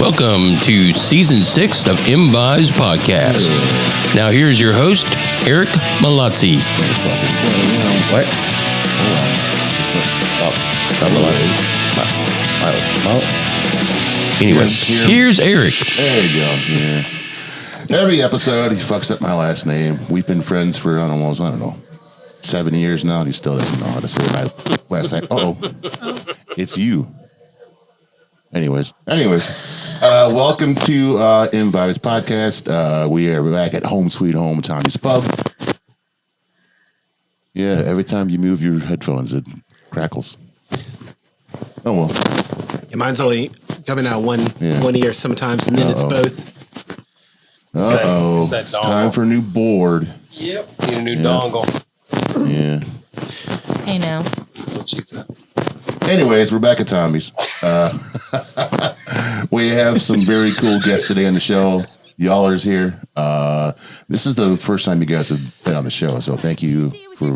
Welcome to Season 6 of ImVibes Podcast. Now here's your host, Eric Malazzi. What? Anyway, here's Eric. There you go. Yeah. Every episode, he fucks up my last name. We've been friends for, I don't know, 7 years now, and he still doesn't know how to say my last name. It's you. Anyways, welcome to ImVibes Podcast. We are back at Home Sweet Home, Tommy's Pub. Yeah, every time you move your headphones, it crackles. Oh, well. Yeah, mine's only coming out one ear sometimes, and then it's both. It's time for a new board. Yep, need a new dongle. Yeah. Hey, now. That's what she said. Anyways, we're back at Tommy's. We have some very cool guests today on the show. Y'allers here. This is the first time you guys have been on the show, so thank you for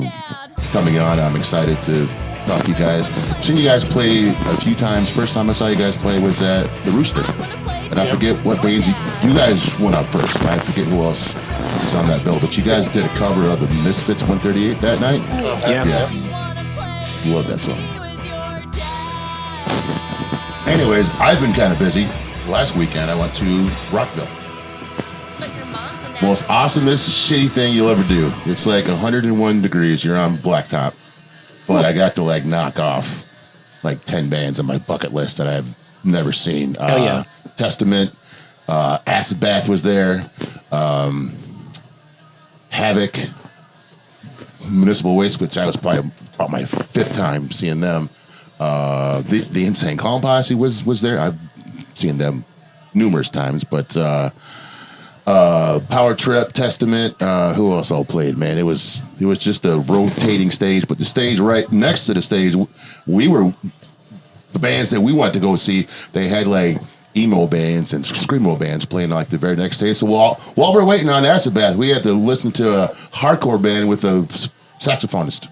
coming on. I'm excited to talk to you guys. I've seen you guys play a few times. First time I saw you guys play was at the Rooster. And I forget what bands you guys went up first. I forget who else is on that bill, but you guys did a cover of the Misfits 138 that night. Yeah. Love that song. Anyways, I've been kind of busy. Last weekend, I went to Rockville. Most awesomest shitty thing you'll ever do. It's like 101 degrees. You're on blacktop. But I got to like knock off like 10 bands on my bucket list that I've never seen. Testament, Acid Bath was there. Havoc, Municipal Waste, which I was probably about my fifth time seeing them. The Insane Clown Posse was there. I've seen them numerous times, but Power Trip, Testament, who else all played, man? It was just a rotating stage, but the stage right next to the stage, the bands that we went to go see, they had like emo bands and screamo bands playing like the very next stage. So while we're waiting on Acid Bath, we had to listen to a hardcore band with a saxophonist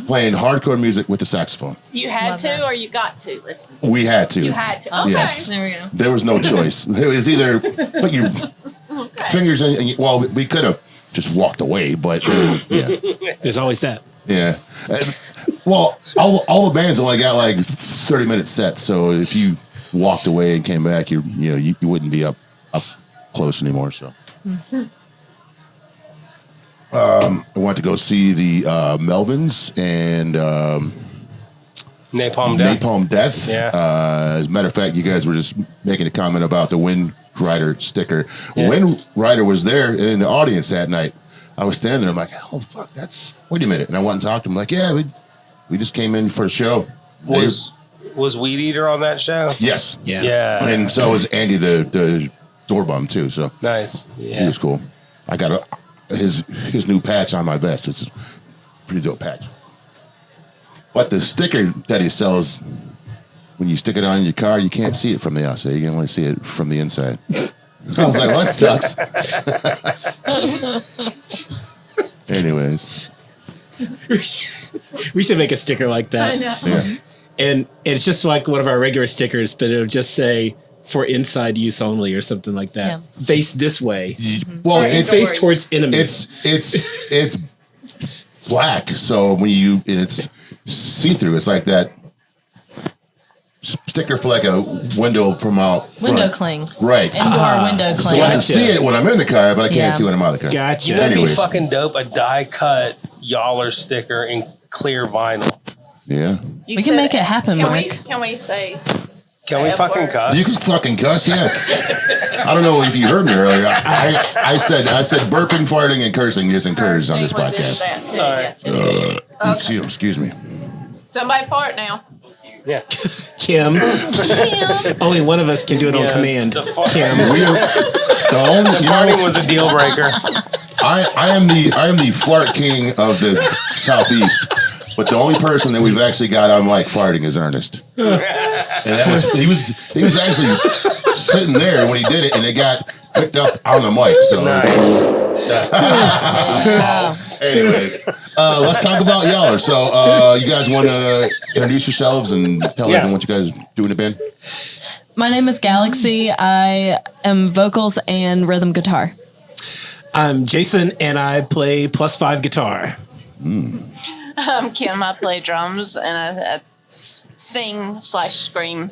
playing hardcore music with the saxophone. You had to or you got to listen? We had to. You had to. Okay. Yes. There we go. There was no choice. It was either put your fingers in, well, we could have just walked away, but yeah. There's always that. Yeah. Well, all the bands only got like 30-minute sets, so if you walked away and came back, you wouldn't be up close anymore. So, I went to go see the Melvins and Napalm Death. Yeah. As a matter of fact, you guys were just making a comment about the Wind Rider sticker. Yeah. Wind Rider was there in the audience that night. I was standing there. I'm like, oh fuck, wait a minute. And I went and talked to him. Like, yeah, we just came in for a show. Was Weed Eater on that show? Yes. Yeah. And so was Andy, the door bum too. So nice. Yeah. He was cool. I got his new patch on my vest. It's a pretty dope patch. But the sticker that he sells, when you stick it on your car, you can't see it from the outside. You can only see it from the inside. I was like, well, that sucks. Anyways. We should make a sticker like that. I know. Yeah. And it's just like one of our regular stickers, but it'll just say for inside use only or something like that. Yeah. Face this way. Well, it's face towards enemies. It's black, so it's see-through. It's like that sticker for like a window from out front. Window cling. Right. Indoor window cling. So I can see it when I'm in the car, but I can't see when I'm out of the car. Gotcha. It'd be fucking dope, a die-cut Yaller sticker in clear vinyl. Yeah. We can make it happen, Mark. Can we say... Can we fucking cuss? You can fucking cuss, yes. I don't know if you heard me earlier. I said burping, farting, and cursing is encouraged on this podcast. Sorry. Excuse me. Somebody fart now. Yeah. Kim. Only one of us can do it on command. Kim. Farting was a deal breaker. I am the fart king of the Southeast. But the only person that we've actually got on mic farting is Ernest. And that was he was actually sitting there when he did it, and it got picked up on the mic. So nice. Anyways, let's talk about Yaller. So you guys want to introduce yourselves and tell everyone what you guys do in the band? My name is Galaxy. I am vocals and rhythm guitar. I'm Jason, and I play +5 guitar. I'm Kim. I play drums and I sing/scream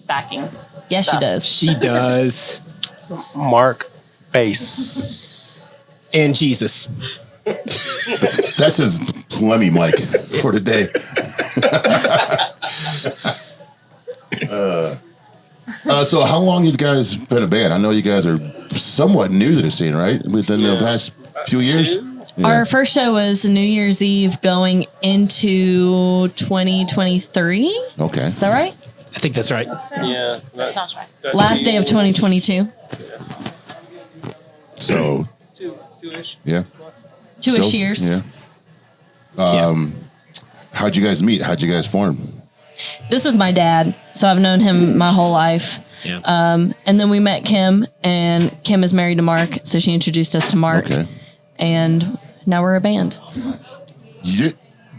backing. Yes, she stuff. does. She does. Mark bass. And Jesus. That's his Lemmy mic for today. So how long have you guys been a band? I know you guys are somewhat new to the scene, right? Within the past few years? Yeah. Our first show was New Year's Eve going into 2023. Okay. Is that right? I think that's right. Yeah. That sounds right. Last day of 2022. So, Two-ish. yeah. Two-ish Still? years. Yeah. How'd you guys meet? How'd you guys form? This is my dad, so I've known him my whole life. Yeah. And then we met Kim, and Kim is married to Mark, so she introduced us to Mark. Okay. And now we're a band.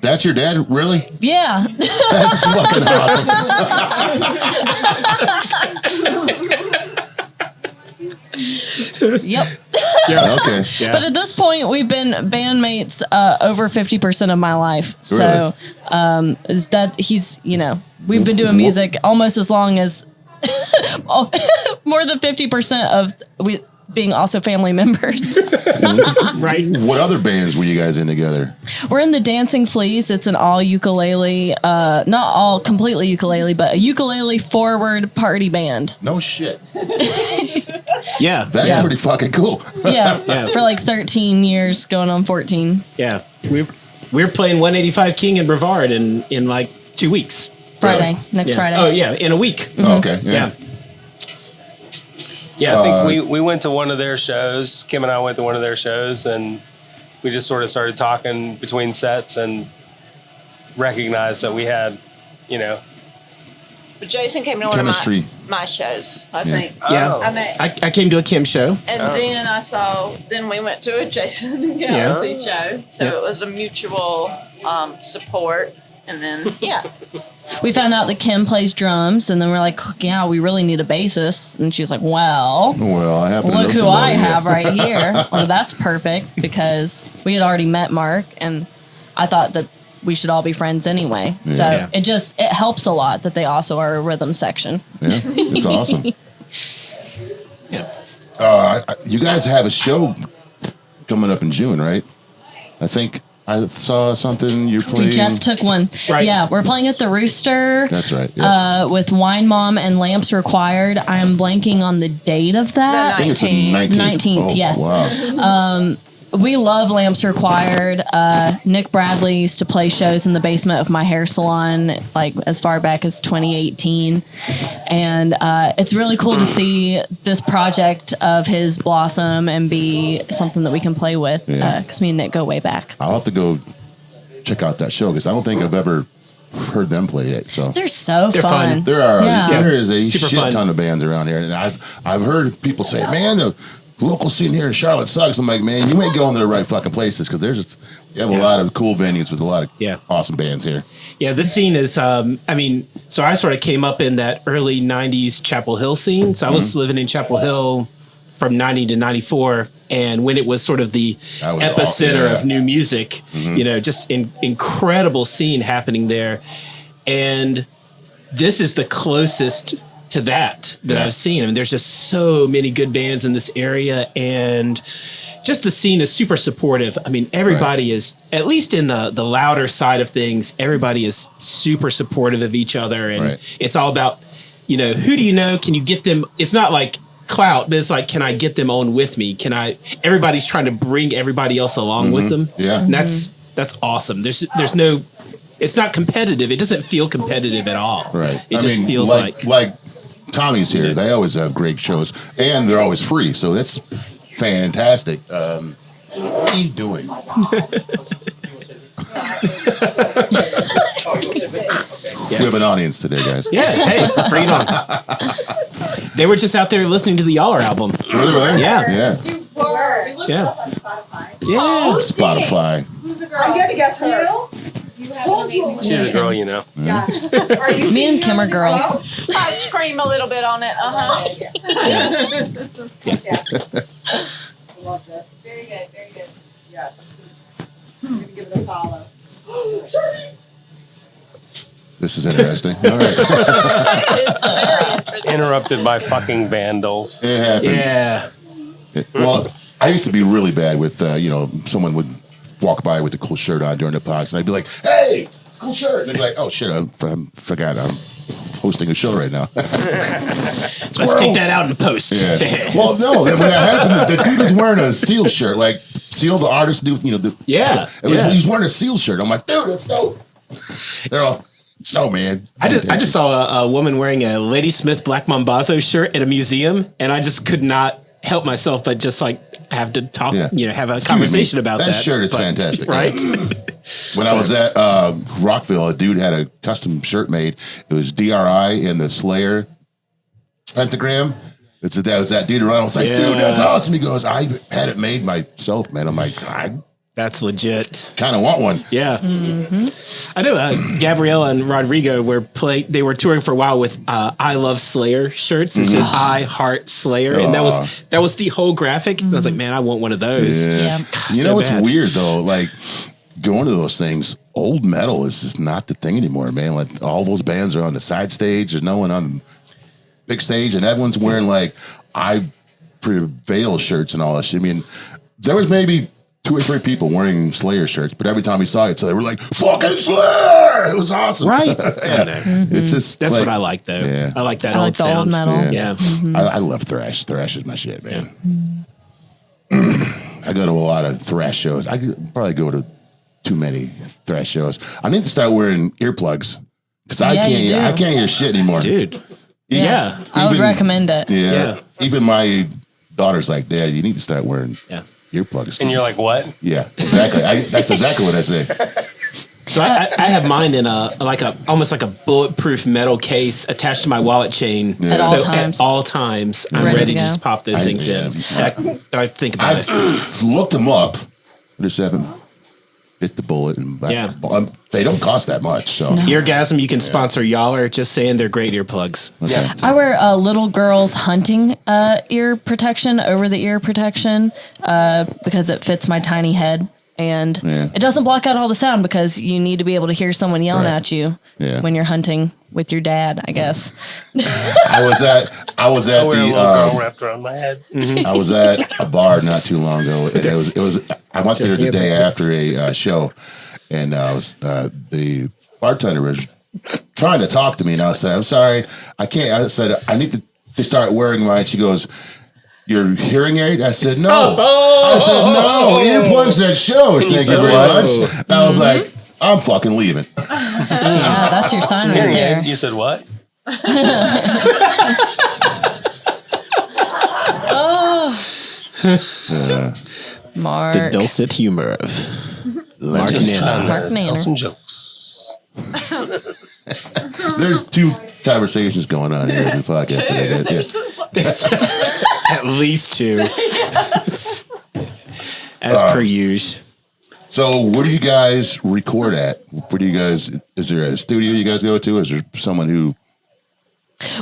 That's your dad? Really? Yeah. That's fucking awesome. Yep. Yeah. Okay. Yeah. But at this point, we've been bandmates over 50% of my life. So is that he's, we've been doing music almost as long as more than 50% of we being also family members. Right. What other bands were you guys in together? We're in the Dancing Fleas. It's an all ukulele, not all completely ukulele, but a ukulele forward party band. No shit. Yeah. That's pretty fucking cool. Yeah. Yeah. For like 13 years, going on 14. Yeah. We're playing 185 King and Brevard in like 2 weeks. Friday, next Yeah. Friday. Oh, yeah. In a week. Oh, okay. Yeah. Yeah, I think we went to one of their shows. Kim and I went to one of their shows, and we just sort of started talking between sets and recognized that we had, But Jason came to one Chemistry. of my shows, I think. Yeah. Oh. I met, I came to a Kim show. and then we went to a Jason and Galaxy show. So it was a mutual support. And then, We found out that Kim plays drums, and then we're like, yeah, we really need a bassist. And she's like, well, I happen to know look who somebody. I have right here. Well, that's perfect because we had already met Mark, and I thought that we should all be friends anyway. So Yeah. it helps a lot that they also are a rhythm section. Yeah, it's awesome. Yeah. You guys have a show coming up in June, right? I think I saw something you're playing. We just took one. Right. Yeah, we're playing at the Rooster. That's right. Yeah. With Wine Mom and Lamps Required. I am blanking on the date of that. I think it's the 19th. 19th, yes. Wow. We love Lamps Required. Nick Bradley used to play shows in the basement of my hair salon, like as far back as 2018. And it's really cool to see this project of his blossom and be something that we can play with. Because me and Nick go way back. I'll have to go check out that show because I don't think I've ever heard them play it. So They're so They're fun. there are Yeah. there is a Super shit fun. ton of bands around here, and I've heard people say, "Man, the local scene here in Charlotte sucks." I'm like, "Man, you ain't going to the right fucking places because you have a lot of cool venues with a lot of awesome bands here." Yeah, this scene is, so I sort of came up in that early 90s Chapel Hill scene. So I was living in Chapel Hill from 90 to 94. And when it was sort of the That was epicenter awesome, of new music, just incredible scene happening there. And this is the closest to that I've seen. I mean, there's just so many good bands in this area, and just the scene is super supportive. I mean, everybody is, at least in the louder side of things, everybody is super supportive of each other, and it's all about, who do you know? Can you get them? It's not like clout, but it's like, can I get them on with me? Everybody's trying to bring everybody else along with them. Yeah. And that's awesome. There's no, it's not competitive. It doesn't feel competitive at all. Right. It just feels like Tommy's here. They always have great shows, and they're always free. So that's fantastic. What are you doing? We have an audience today, guys. Yeah, hey, bring it on. They were just out there listening to the Yaller album. Were they there? Yeah. Yeah. You were. We looked Yeah. up on Spotify. Yeah. Spotify. Who's the girl? I'm going to guess her. You She's a girl, you know. Yeah. Me and Kim are girls. I scream a little bit on it. I love this. Very good, very good. Yes. I'm going to give it a follow. This is interesting. All right. It's very interesting. Interrupted by fucking vandals. It happens. Yeah. Well, I used to be really bad with, someone would walk by with a cool shirt on during the pods, and I'd be like, hey, cool shirt. And they'd be like, oh, shit, I forgot I'm hosting a show right now. Let's take that out in post. Yeah. Well, no, when I had the dude was wearing a Seal shirt, like Seal, the artist, dude, he was wearing a Seal shirt. I'm like, dude, that's dope. They're all, no, man. I just saw a woman wearing a Lady Smith Black Mambazo shirt at a museum, and I just could not help myself but just like have to talk, have a conversation about that. That shirt is fantastic. Right? When I was at Rockville, a dude had a custom shirt made. It was DRI and the Slayer pentagram. That was that dude around. I was like, dude, that's awesome. He goes, I had it made myself, man. I'm like, that's legit. Kind of want one. Yeah. Mm-hmm. I know Gabriella and Rodrigo they were touring for a while with I Love Slayer shirts. It said I Heart Slayer. And that was the whole graphic. And I was like, man, I want one of those. Yeah. You know what's weird though? Like going to those things, old metal is just not the thing anymore, man. Like all those bands are on the side stage. There's no one on the big stage, and everyone's wearing like I Prevail shirts and all that shit. I mean, there was maybe 2 or 3 people wearing Slayer shirts, but every time we saw it, so they were like, fucking Slayer! It was awesome. Right. It's just that's what I like though. Yeah. I like that old sound. Old metal. Yeah. Mm-hmm. I love thrash. Thrash is my shit, man. I go to a lot of thrash shows. I could probably go to too many thrash shows. I need to start wearing earplugs because I can't hear shit anymore. Dude. Yeah. I would recommend it. Yeah. Even my daughter's like, Dad, you need to start wearing earplugs. And you're like, what? Yeah, exactly. That's exactly what I say. So I have mine in almost like a bulletproof metal case attached to my wallet chain. Yeah. At all times, I'm ready to just pop those things in. I think about it. I've looked them up. I just haven't bit the bullet. And they don't cost that much. So Eargasm, you can sponsor y'all, or just saying they're great earplugs. Okay. Yeah. I wear a little girl's hunting ear protection over the ear protection because it fits my tiny head. And it doesn't block out all the sound because you need to be able to hear someone yelling at you when you're hunting with your dad, I guess. I was at the girl wrapped around my head. I was at a bar not too long ago. And it was I went there the day after a show, and the bartender was trying to talk to me, and I said, "I'm sorry, I can't." I said, "I need to start wearing mine." She goes, "Your hearing aid?" I said, "No." I said, "No, earplugs at shows. Thank you very much." And I was like, "I'm fucking leaving." Yeah, that's your sign right there. You said what? Mark. The dulcet humor of Mark Nanner. Tell some jokes. There's 2 conversations going on here in the podcast today. There's at least 2. As per usual. So where do you guys record at? Is there a studio you guys go to? Is there someone who...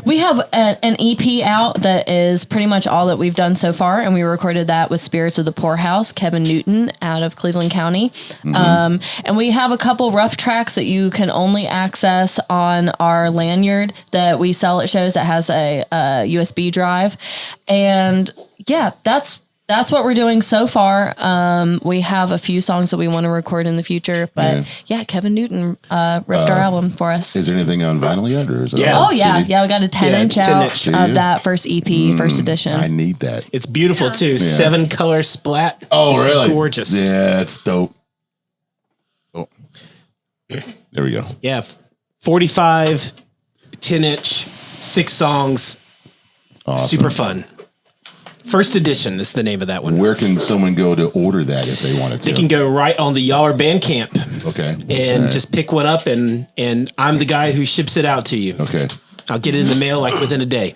We have an EP out that is pretty much all that we've done so far, and we recorded that with Spirits of the Poorhouse, Kevin Newton out of Cleveland County. And we have a couple rough tracks that you can only access on our lanyard that we sell at shows that has a USB drive. And yeah, that's what we're doing so far. We have a few songs that we want to record in the future, but Kevin Newton ripped our album for us. Is there anything on vinyl yet, or is it? Oh yeah, we got a 10-inch out of that first EP, first edition. I need that. It's beautiful too. 7-color splat. Oh, it's really? Gorgeous. Yeah, it's dope. Oh, there we go. Yeah, 45, 10-inch, 6 songs. Awesome. Super fun. First edition is the name of that one. Where can someone go to order that if they wanted to? They can go right on the Yaller Bandcamp. Okay. And just pick one up, and I'm the guy who ships it out to you. Okay. I'll get it in the mail like within a day.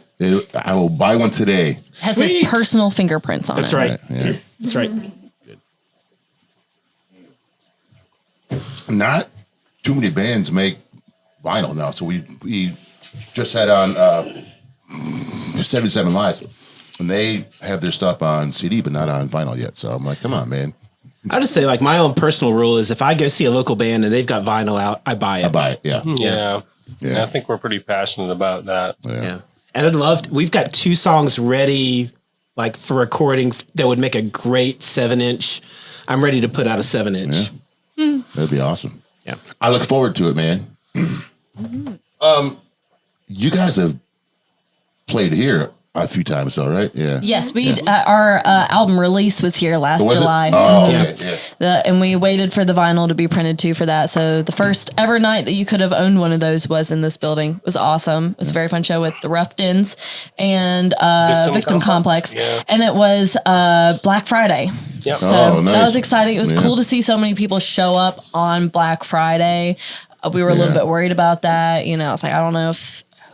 I will buy one today. It has his personal fingerprints on That's it. right. Yeah. That's right. Not too many bands make vinyl now. So we just had on 77 Lives, and they have their stuff on CD, but not on vinyl yet. So I'm like, come on, man. I'll just say, like, my own personal rule is if I go see a local band and they've got vinyl out, I buy it. I buy it, yeah. Yeah. I think we're pretty passionate about that. Yeah. And we've got 2 songs ready, like, for recording that would make a great 7-inch. I'm ready to put out a 7-inch. Yeah. That'd be awesome. Yeah. I look forward to it, man. You guys have played here a few times, though, right? Yeah. Yes, our album release was here last July. Oh, okay. Yeah. And we waited for the vinyl to be printed too for that. So the first ever night that you could have owned one of those was in this building. It was awesome. It was a very fun show with the Ruftons and Victim Complex. Yeah. And it was Black Friday. Yep. So nice. that was exciting. It was cool to see so many people show up on Black Friday. We were a little bit worried about that. You know, it's like, I don't know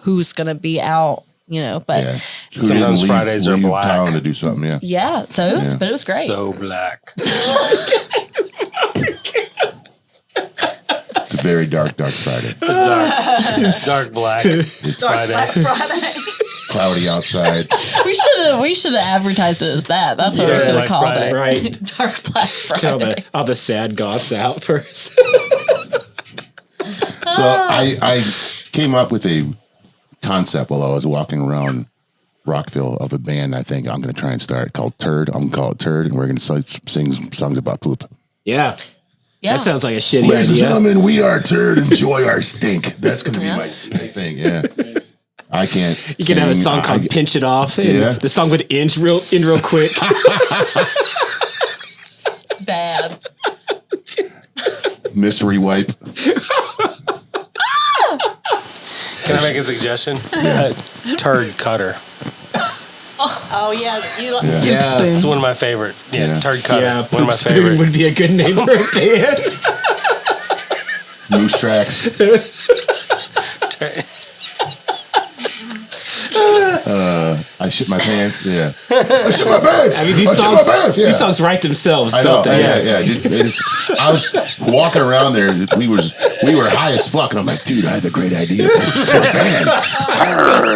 who's going to be out. You know, but sometimes Fridays are black. Town to do something, yeah. So it was, but it was great. So black. It's a very dark Friday. It's dark black. It's Friday. Black Friday. Cloudy outside. We should have advertised it as that. That's what we should have called Friday. it. Right. Dark Black Friday. All the sad goths out first. So I came up with a concept while I was walking around Rockville of a band I think I'm going to try and start called Turd. I'm going to call it Turd, and we're going to sing songs about poop. Yeah. Yeah. That sounds like a shitty Ladies and idea. gentlemen, we are Turd. Enjoy our stink. That's going to be my thing. Yeah. I can't. You could have a song called Pinch It Off. And the song would end real quick. Bad. Mystery wipe. Can I make a suggestion? Turd cutter. Oh yeah, Tube spoon. It's one of my favorite. Yeah, turd cutter. Yeah, one of my Spoon favorite. would be a good name for a band. Moose tracks. I shit my pants. Yeah. I shit my pants. I mean, these songs write themselves, don't they? I was walking around there. We were high as fuck, and I'm like, dude, I have a great idea for a band.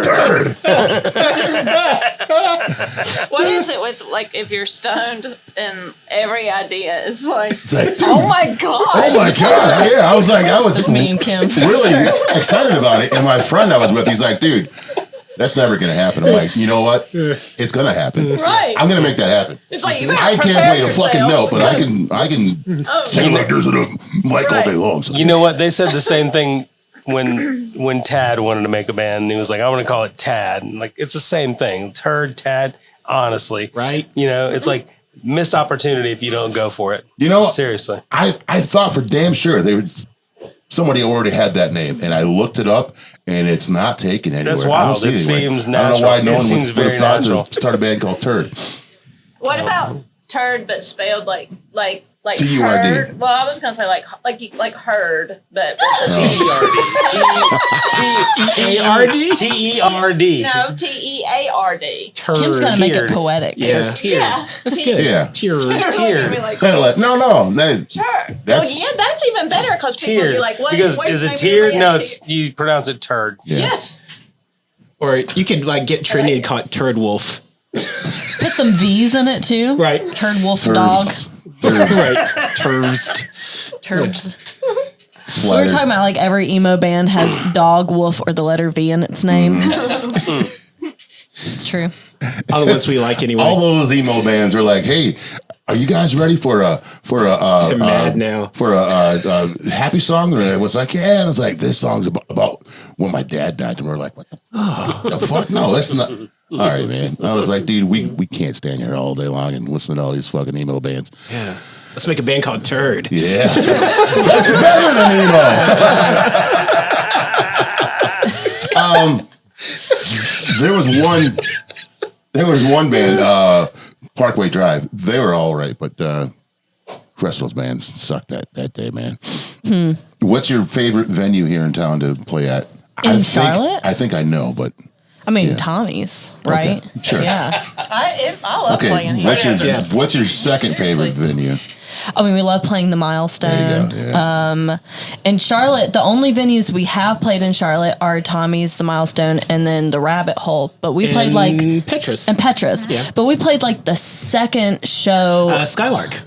Turd. What is it with, like, if you're stoned and every idea is like, It's like, dude, oh my god, oh my god, yeah. I was It's me and Kim. really excited about it, and my friend I was with, he's like, dude, that's never gonna happen. I'm like, you know what? It's gonna happen. Right. I'm gonna make that happen. It's like you better I can't prepare play a fucking yourself note, but I can sing like there's a mic all day long. So. You know what? They said the same thing when Tad wanted to make a band, and he was like, I want to call it Tad. And like, it's the same thing. Turd, Tad, honestly. Right. You know, it's like missed opportunity if you don't go for it. You know, seriously. I thought for damn sure somebody already had that name, and I looked it up, and it's not taken anywhere. That's wild. I don't see It anywhere. seems I don't know why natural. no It one seems would have very thought natural. to start a band called Turd. What about turd but spelled like T-U-R-D. herd? Well, I was gonna say like herd, but T-E-R-D? T-E-R-D. no, T-E-A-R-D. Kim's gonna make it poetic. Yes, tiered. Yeah, That's good. Yeah. Tiered. No. Turd. That's- Yeah, that's even better because people Tiered. be like, what? Because what's is the it name of tiered? the No, band? it's you pronounce it turd. Yeah. Yes. Or you could like get trendy and call it Turd Wolf. Put some V's in it too. Right. Turd wolf Turds. dog. Right. Turds. Turds. We were Splattered. talking about like every emo band has dog, wolf, or the letter V in its name. It's true. All the ones we like anyway. All those emo bands are like, hey, are you guys ready for a Mad Now. for a happy song? And it was like, yeah. And it's like, this song's about when my dad died, and we're like, what the fuck? No, listen. All right, man. I was like, dude, we can't stand here all day long and listen to all these fucking emo bands. Yeah. Let's make a band called Turd. Yeah, that's better than emo. There was one band, Parkway Drive. They were all right, but the rest of those bands sucked that day, man. What's your favorite venue here in town to play at? In Charlotte? I think I know, but I mean, Tommy's, right? Okay, sure. Yeah. I love playing here. What's your second favorite venue? I mean, we love playing the Milestone. There you go, yeah. In Charlotte, the only venues we have played in Charlotte are Tommy's, the Milestone, and then the Rabbit Hole. But we played like Petrus. and Petrus. Yeah. But we played like the second show. Skylark.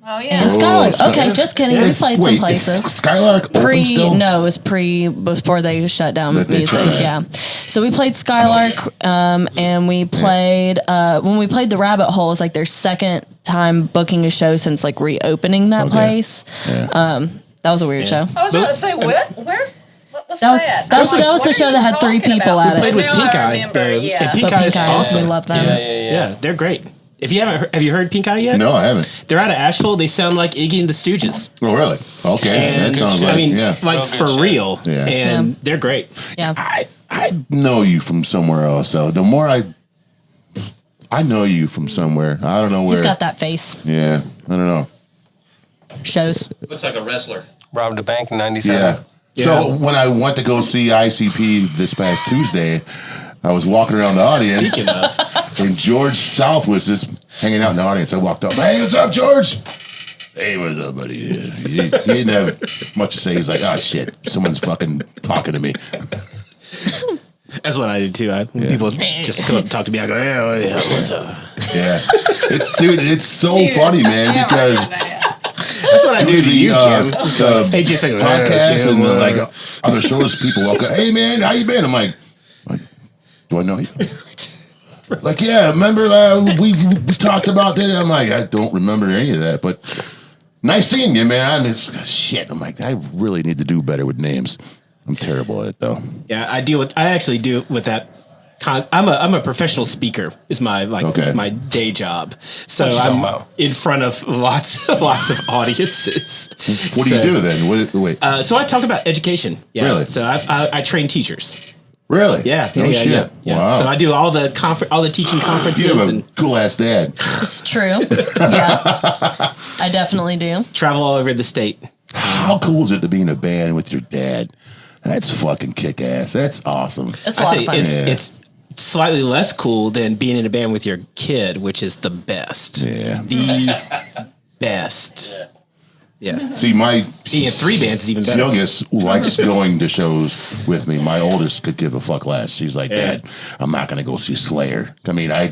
Oh yeah. And Skylark. Sky- Okay, just kidding. We played some places. Is Skylark open still? No, it was before they shut down They music. tried. Yeah, so we played Skylark, and we played when we played the Rabbit Hole. It was like their second time booking a show since like reopening that place. Yeah. That was a weird show. I was about to say where? What was That was that? that was, I that was the what show are that you had 3 talking people about? at Played it. with Now Pink I Eye. remember, And yeah. Pink But Eye is Pink Eye, awesome. we love them. Yeah, they're great. If you haven't, have you heard Pink Eye yet? No, I haven't. They're out of Asheville. They sound like Iggy and the Stooges. Oh, really? Okay, And that sounds like like Real for good shit. real. Yeah. And they're great. Yeah, I know you from somewhere else though. The more I know you from somewhere. I don't know where. he's got that face. Yeah, I don't know. Shows. Looks like a wrestler. Robbed a bank in 97. Yeah. So when I went to go see ICP this past Tuesday, I was walking around the audience, Speaking of, and George South was just hanging out in the audience. I walked up, hey, what's up, George? Hey, what's up, buddy? He didn't have much to say. He's like, oh, shit, someone's fucking talking to me. that's what I do too. When people just come up and talk to me, I go, yeah, what's up? Yeah. It's so funny, man, Yeah, because right, yeah. That's what I do to you, Kim. the Hey, just like, podcast Kim, and like other shows, people walk up, hey, man, how you been? I'm like, do I know you? Like, yeah, remember we talked about that? I'm like, I don't remember any of that, but nice seeing you, man. It's shit. I'm like, I really need to do better with names. I'm terrible at it, though. Yeah, I actually do with that. I'm a professional speaker. Is my my day job. So What you talking I'm about? in front of lots of audiences. What do you do then? Wait. So I talk about education. Yeah. Really? So I train teachers. Really? Yeah. No shit. Yeah. Wow. So I do all the teaching conferences You have a and cool ass dad. It's true. Yeah, I definitely do. travel all over the state. How cool is it to be in a band with your dad? That's fucking kick ass. That's awesome. It's a I'd lot say of fun. it's slightly less cool than being in a band with your kid, which is the best. Yeah. The best. Yeah. See, my Being in 3 bands is even better. youngest likes going to shows with me. My oldest could give a fuck less. She's like, Yeah. Dad, I'm not going to go see Slayer. I mean, I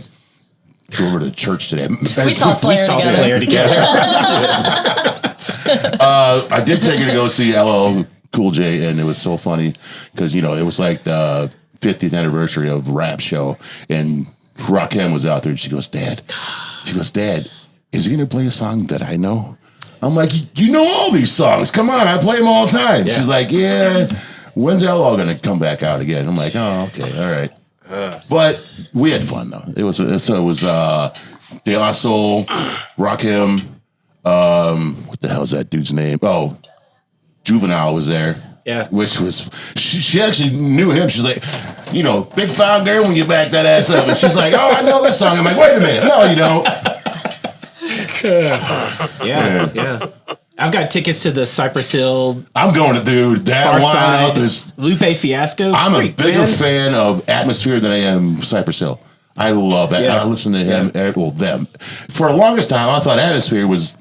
go over to church today. We saw Slayer together. Slayer together. I did take her to go see LL Cool J, and it was so funny because, it was like the 50th anniversary of Rap Show, and Rakim was out there, and she goes, Dad, is he going to play a song that I know? I'm like, you know all these songs. Come on, I play them all the time. Yeah. She's like, yeah, when's LL going to come back out again? I'm like, oh, okay, all right. But we had fun, though. It was De La Soul, Rakim, what the hell is that dude's name? Oh, Juvenile was there. Yeah. Which was, she actually knew him. She's like, big fine girl when you back that ass up. And she's like, oh, I know this song. I'm like, wait a minute. No, you don't. Yeah. I've got tickets to the Cypress Hill I'm going to do that Far lineup Side is. Lupe Fiasco. I'm Freak, a bigger man. fan of Atmosphere than I am Cypress Hill. I love that. Yeah. I listen to him, them. For the longest time, I thought Atmosphere was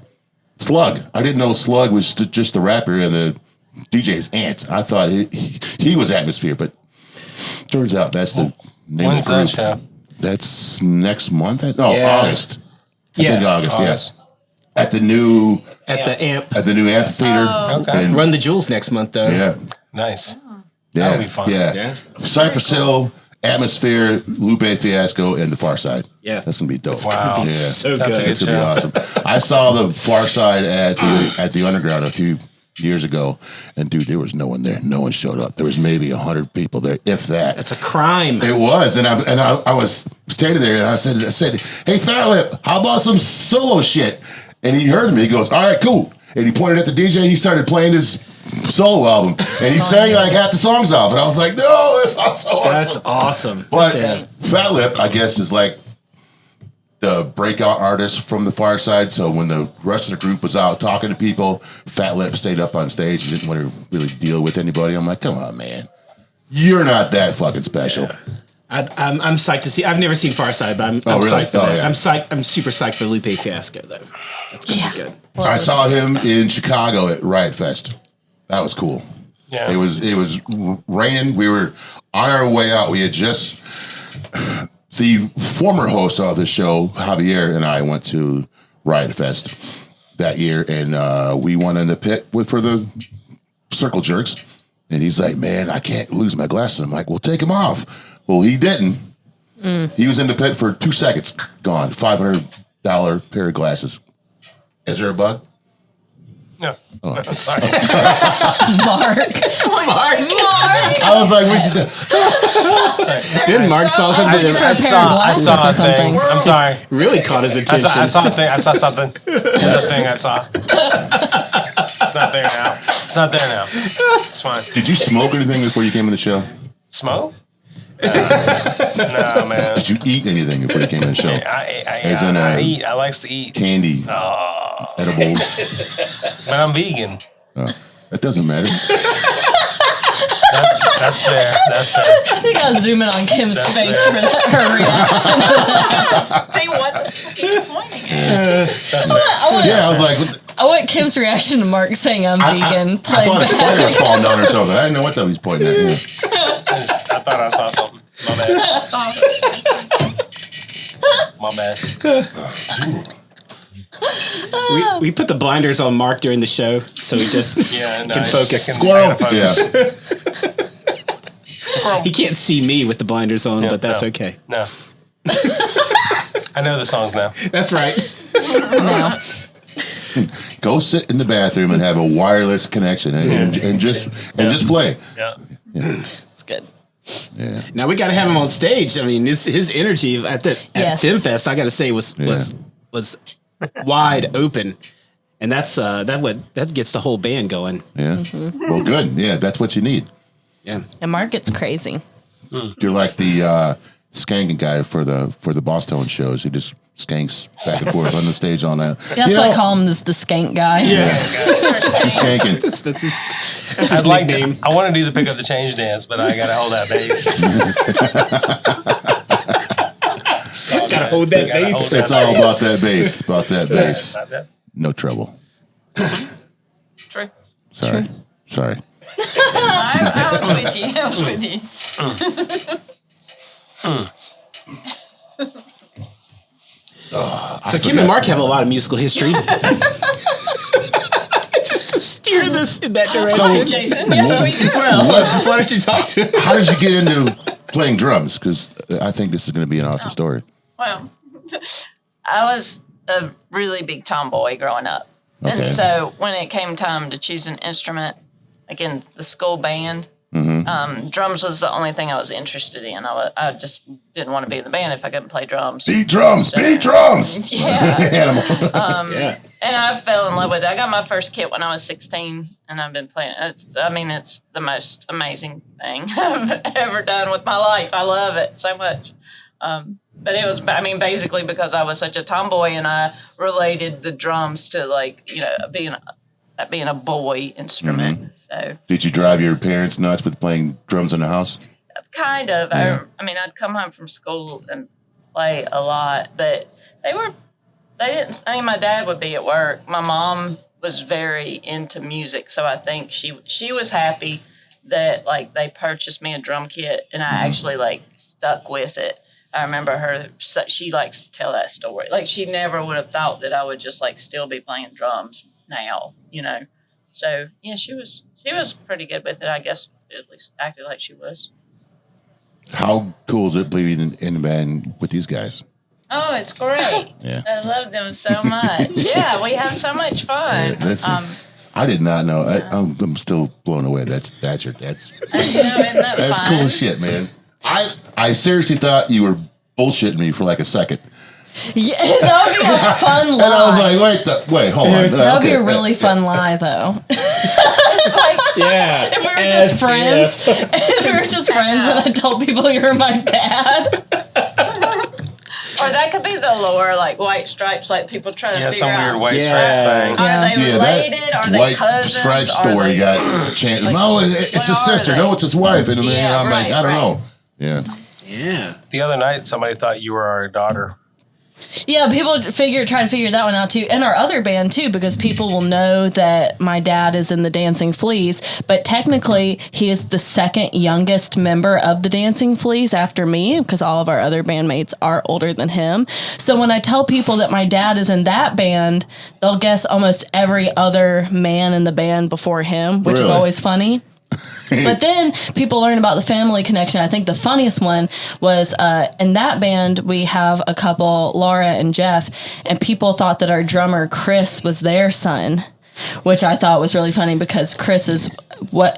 Slug. I didn't know Slug was just the rapper and the DJ's aunt. I thought he was Atmosphere, but turns out that's the name When's of the that group. show? That's next month. August. I Yeah. think August. August. Yeah. At the new At the new amphitheater. Okay. And- Run the Jewels next month, though. yeah. Nice. Yeah, That'll be fun. Yeah. Cypress Hill, Atmosphere, Lupe Fiasco, and the Far Side. Yeah. That's gonna be dope. Wow. Yeah. So That's a good. good It's gonna be awesome. I saw the Far Side at the Underground a few years ago, and dude, there was no one there. No one showed up. There was maybe 100 people there, if that. That's a crime. It was, and I was standing there, and I said, hey, Fat Lip, how about some solo shit? And he heard me. He goes, all right, cool. And he pointed at the DJ, and he started playing his solo album, and he sang like half the songs off, and I was like, no, that's so awesome. That's awesome. But Yeah. Fat Lip, I guess, is like the breakout artist from the Far Side. So when the rest of the group was out talking to people, Fat Lip stayed up on stage. He didn't want to really deal with anybody. I'm like, come on, man. You're not that fucking special. I'm psyched to see. I've never seen Far Side, but I'm really? psyched for that. Yeah. I'm psyched. I'm super psyched for Lupe Fiasco though. That's gonna be good. I saw him in Chicago at Riot Fest. That was cool. Yeah. It was raining. We were on our way out. We had just the former host of the show, Javier, and I went to Riot Fest that year, and we went in the pit for the circle jerks. And he's like, "Man, I can't lose my glasses." I'm like, "Well, take them off." Well, he didn't. He was in the pit for 2 seconds. Gone. $500 pair of glasses. Is there a bug? No. Oh. I'm sorry. Mark. I was like, "We should do." Then Mark saw something. I saw a thing. I'm sorry. Really caught his attention. I saw a thing. I saw something. There's a thing I saw. It's not there now. It's not there now. It's fine. Did you smoke anything before you came to the show? Smoke? No, man. Did you eat anything before you came to the show? I eat. I likes to eat. Candy, edibles. But I'm vegan. That doesn't matter. That's fair. That's fair. You gotta zoom in on Kim's That's face fair. for that, her reaction. Say what the fuck are you pointing at? That's fair. Yeah, I was like, what the- I want Kim's reaction to Mark saying I'm vegan. I thought a spider was falling down or something. I didn't know what that was pointing at. Yeah. I thought I saw something. My bad. We put the blinders on Mark during the show, so he just can focus. Squirrel. Yeah. He can't see me with the blinders on, but that's okay. No. I know the songs now. That's right. No. Go sit in the bathroom and have a wireless connection and just play. Yeah. It's good. Yeah. Now we got to have him on stage. I mean, his energy at FemFest, I got to say, was wide open, and that gets the whole band going. Yeah. Mm-hmm. Well, good. Yeah, that's what you need. Yeah. And Mark gets crazy. You're like the skanking guy for the Boston shows who just skanks back and forth on the stage all night. That's why I call him the skank guy. Yeah. He's skanking. That's his nickname. I want to do the pick up the change dance, but I gotta hold that bass. Gotta hold that bass. It's all about that bass. About that bass. No trouble. True. Sorry. Sorry. I was with you. I was with you. So Kim and Mark have a lot of musical history. Just to steer this in that direction. Jason, yes, we do. Well, why don't you talk to him? How did you get into playing drums? Because I think this is going to be an awesome story. Well, I was a really big tomboy growing up. Okay. And so when it came time to choose an instrument, like in the school band, drums was the only thing I was interested in. I just didn't want to be in the band if I couldn't play drums. Beat drums! Beat drums! Yeah. Animal. Yeah. And I fell in love with it. I got my first kit when I was 16, and I've been playing. It's the most amazing thing I've ever done with my life. I love it so much. But it was, basically because I was such a tomboy, and I related the drums to being a boy instrument. So Did you drive your parents nuts with playing drums in the house? kind of. Yeah. I'd come home from school and play a lot, but they didn't. My dad would be at work. My mom was very into music, so I think she was happy that they purchased me a drum kit, and I actually stuck with it. I remember her. She likes to tell that story. She never would have thought that I would just still be playing drums now. So yeah, she was pretty good with it. I guess at least acted like she was. How cool is it being in a band with these guys? Oh, it's great. Yeah. I love them so much. Yeah, we have so much fun. I did not know. I'm still blown away. That's isn't that that's fun? cool shit, man. I seriously thought you were bullshitting me for a second. Yeah, that would be a fun lie. And I was like, wait, hold on. That would be a really fun lie, though. It's Yeah. if we were just friends, and I told people you were my dad. Or that could be the lore, white stripes, people try to figure some out. weird white stripes thing. Are they related? Are they White cousins? Stripe story got chanted. No, it's his sister. No, it's his wife. And then I'm like, I don't know. Yeah. Yeah. The other night, somebody thought you were our daughter. Yeah, people try to figure that one out too. And our other band too, because people will know that my dad is in the Dancing Fleas, but technically he is the second youngest member of the Dancing Fleas after me, because all of our other bandmates are older than him. So when I tell people that my dad is in that band, they'll guess almost every other man in the band before him, which is always funny. But then people learn about the family connection. I think the funniest one was in that band, we have a couple, Laura and Jeff, and people thought that our drummer, Chris, was their son, which I thought was really funny because Chris is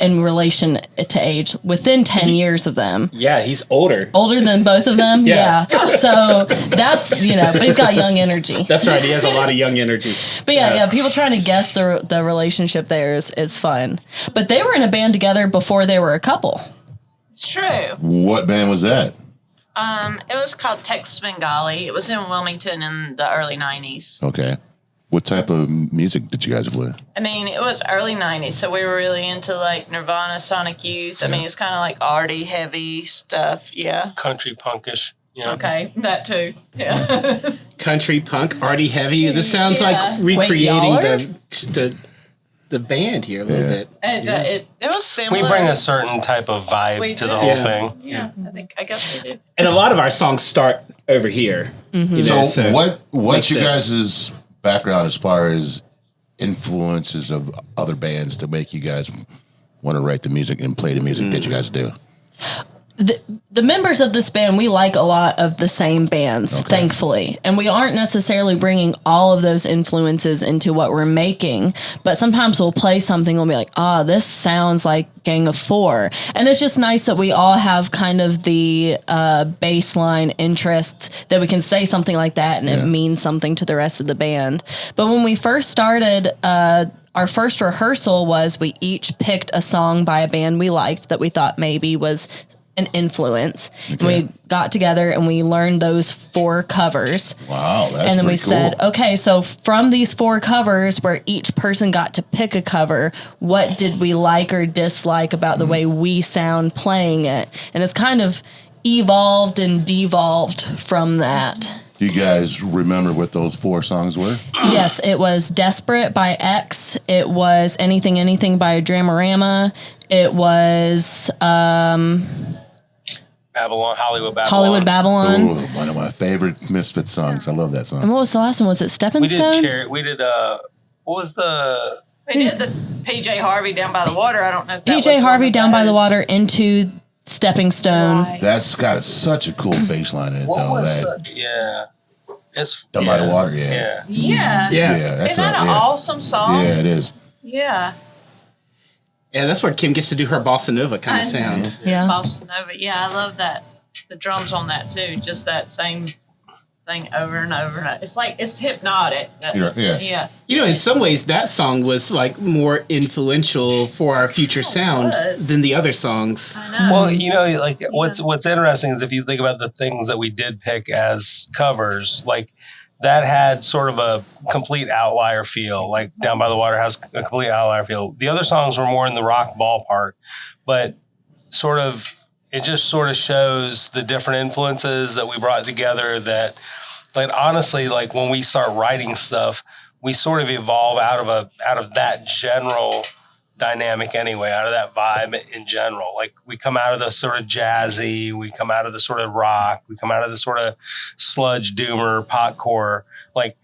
in relation to age within 10 years of them. Yeah, he's older. Older than both of them? Yeah. So that's, but he's got young energy. That's right. He has a lot of young energy. But yeah, people trying to guess the relationship there is fun. But they were in a band together before they were a couple. It's true. What band was that? It was called Texas Bengali. It was in Wilmington in the early 90s. Okay. What type of music did you guys play? I mean, it was early 90s, so we were really into like Nirvana, Sonic Youth. I mean, it was kind of like arty, heavy stuff. Yeah. Country punkish. Yeah. Okay, that too. Yeah. Country punk, arty heavy. This sounds like recreating the band here a little bit. And it was similar. We bring a certain type of vibe to the whole thing. Yeah, I guess we do. And a lot of our songs start over here. Mm-hmm. So what's your guys' background as far as influences of other bands to make you guys want to write the music and play the music that you guys do? The members of this band, we like a lot of the same bands, thankfully. And we aren't necessarily bringing all of those influences into what we're making. But sometimes we'll play something and we'll be like, this sounds like Gang of Four. And it's just nice that we all have kind of the baseline interests that we can say something like that and it means something to the rest of the band. But when we first started, our first rehearsal was we each picked a song by a band we liked that we thought maybe was an influence. And we got together and we learned those 4 covers. Wow, that's And then we cool. said, okay, so from these 4 covers where each person got to pick a cover, what did we like or dislike about the way we sound playing it? And it's kind of evolved and devolved from that. Do you guys remember what those 4 songs were? Yes, it was Desperate by X. It was Anything Anything by Dramarama. It was Hollywood Babylon. Ooh, one of my favorite Misfits songs. I love that song. And what was the last one? Was it Stepping Stone? We did what was the... We did the PJ Harvey Down by the Water. I don't know if that PJ was Harvey Down by the those. Water into Stepping Stone. Right. That's got such a cool bass line in it, though. Yeah. It's Down by the Water, yeah. Yeah. That's Isn't that an awesome song? Yeah, it is. Yeah. Yeah, that's where Kim gets to do her bossa nova kind of sound. Yeah. Bossa Nova. Yeah, I love that. The drums on that too. Just that same thing over and over and over. It's like it's hypnotic. Yeah. You know, in some ways, that song was like more influential for our future sound than the other songs. I know. Well, you know, like what's interesting is if you think about the things that we did pick as covers, like that had sort of a complete outlier feel. Like Down by the Water has a complete outlier feel. The other songs were more in the rock ballpark, but it just sort of shows the different influences that we brought together that, like, honestly, like when we start writing stuff, we sort of evolve out of that general dynamic anyway, out of that vibe in general. Like we come out of the sort of jazzy, we come out of the sort of rock, we come out of the sort of sludge doomer, potcore, like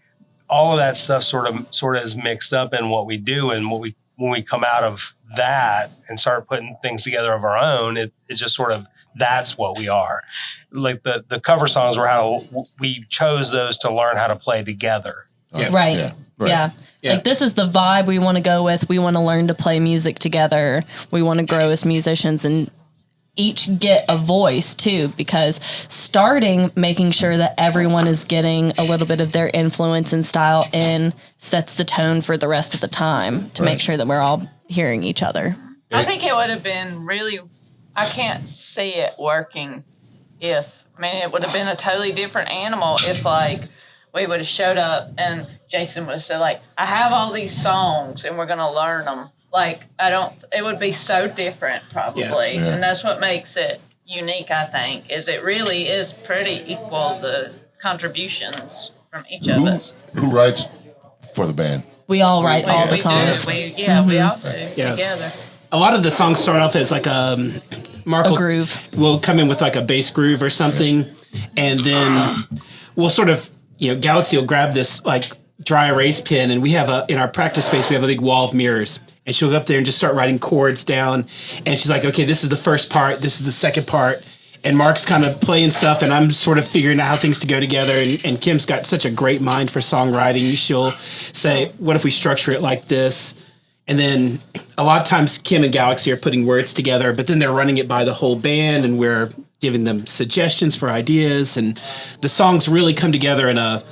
all of that stuff sort of is mixed up in what we do. And when we come out of that and start putting things together of our own, it just sort of, that's what we are. Like the cover songs were we chose those to learn how to play together. Yeah. Right. Yeah. Like this is the vibe we want to go with. We want to learn to play music together. We want to grow as musicians and each get a voice too, because making sure that everyone is getting a little bit of their influence and style in sets the tone for the rest of the time to make sure that we're all hearing each other. I think it would have been really, I can't see it working it would have been a totally different animal if like we would have showed up and Jason would have said like, I have all these songs and we're going to learn them. Like, it would be so different probably. Yeah. And that's what makes it unique, I think, is it really is pretty equal, the contributions from each of us. Who writes for the band? We all write all the songs. We all do together. A lot of the songs start off as like Mark A groove. We'll come in with like a bass groove or something, and then we'll sort of, Galaxy will grab this like dry erase pen, and we have in our practice space, we have a big wall of mirrors, and she'll go up there and just start writing chords down, and she's like, okay, this is the first part, this is the second part, and Mark's kind of playing stuff, and I'm sort of figuring out how things to go together, and Kim's got such a great mind for songwriting. She'll say, what if we structure it like this? And then a lot of times Kim and Galaxy are putting words together, but then they're running it by the whole band, and we're giving them suggestions for ideas, and the songs really come together in a